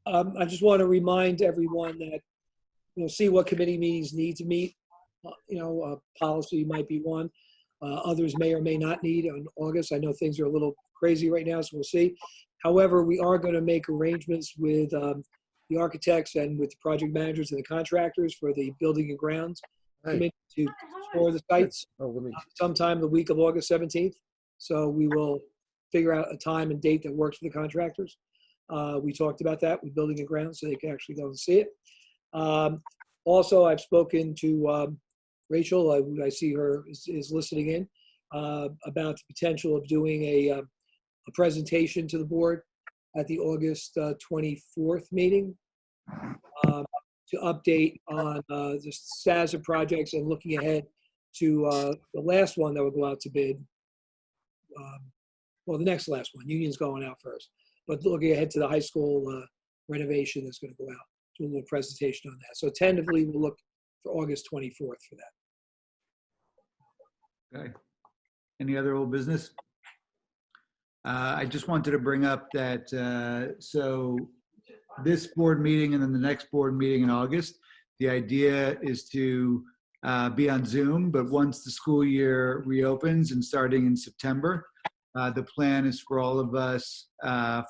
I just want to remind everyone that we'll see what committee meetings need to meet. Policy might be one. Others may or may not need on August. I know things are a little crazy right now, so we'll see. However, we are going to make arrangements with the architects and with the project managers and the contractors for the building and grounds committee to tour the sites sometime the week of August 17th. So we will figure out a time and date that works for the contractors. We talked about that with building and grounds so they can actually go and see it. Also, I've spoken to Rachel, I see her is listening in, about the potential of doing a presentation to the board at the August 24th meeting to update on the status of projects and looking ahead to the last one that will go out to bid. Well, the next last one, Union's going out first, but looking ahead to the high school renovation that's going to go out, do a little presentation on that. So tentatively, we'll look for August 24th for that. Okay. Any other old business? I just wanted to bring up that, so this board meeting and then the next board meeting in August, the idea is to be on Zoom, but once the school year reopens and starting in September, the plan is for all of us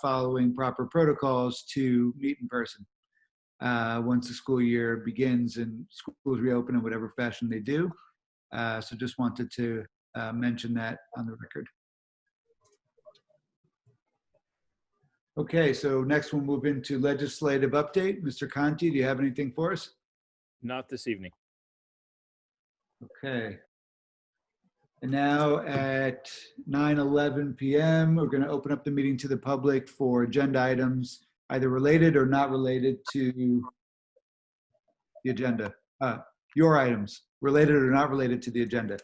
following proper protocols to meet in person once the school year begins and schools reopen in whatever fashion they do. So just wanted to mention that on the record. Okay, so next we'll move into legislative update. Mr. Conti, do you have anything for us? Not this evening. Okay. And now at 9:11 p.m., we're going to open up the meeting to the public for agenda items, either related or not related to the agenda. Your items, related or not related to the agenda.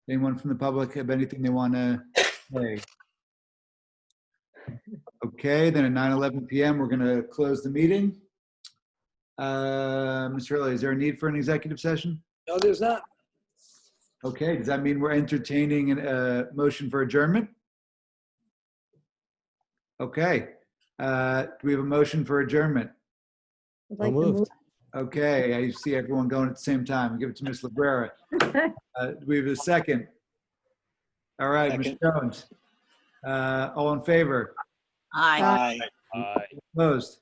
Anyone from the public have anything they want to say? Okay, then at 9:11 p.m., we're going to close the meeting. Mr. Hurley, is there a need for an executive session? No, there's not. Okay, does that mean we're entertaining a motion for adjournment? Okay, do we have a motion for adjournment? I'd like to moved. move. Okay, I see everyone going at the same time. Give it to Ms. Librera. Do we have a second? All right, Ms. Jones. All in favor? Aye. Opposed?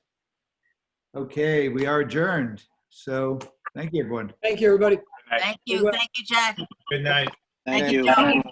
Okay, we are adjourned. So thank you, everyone. Thank you, everybody. Thank you. Thank you, Jack. Good night. Thank Thank you. you, Joe.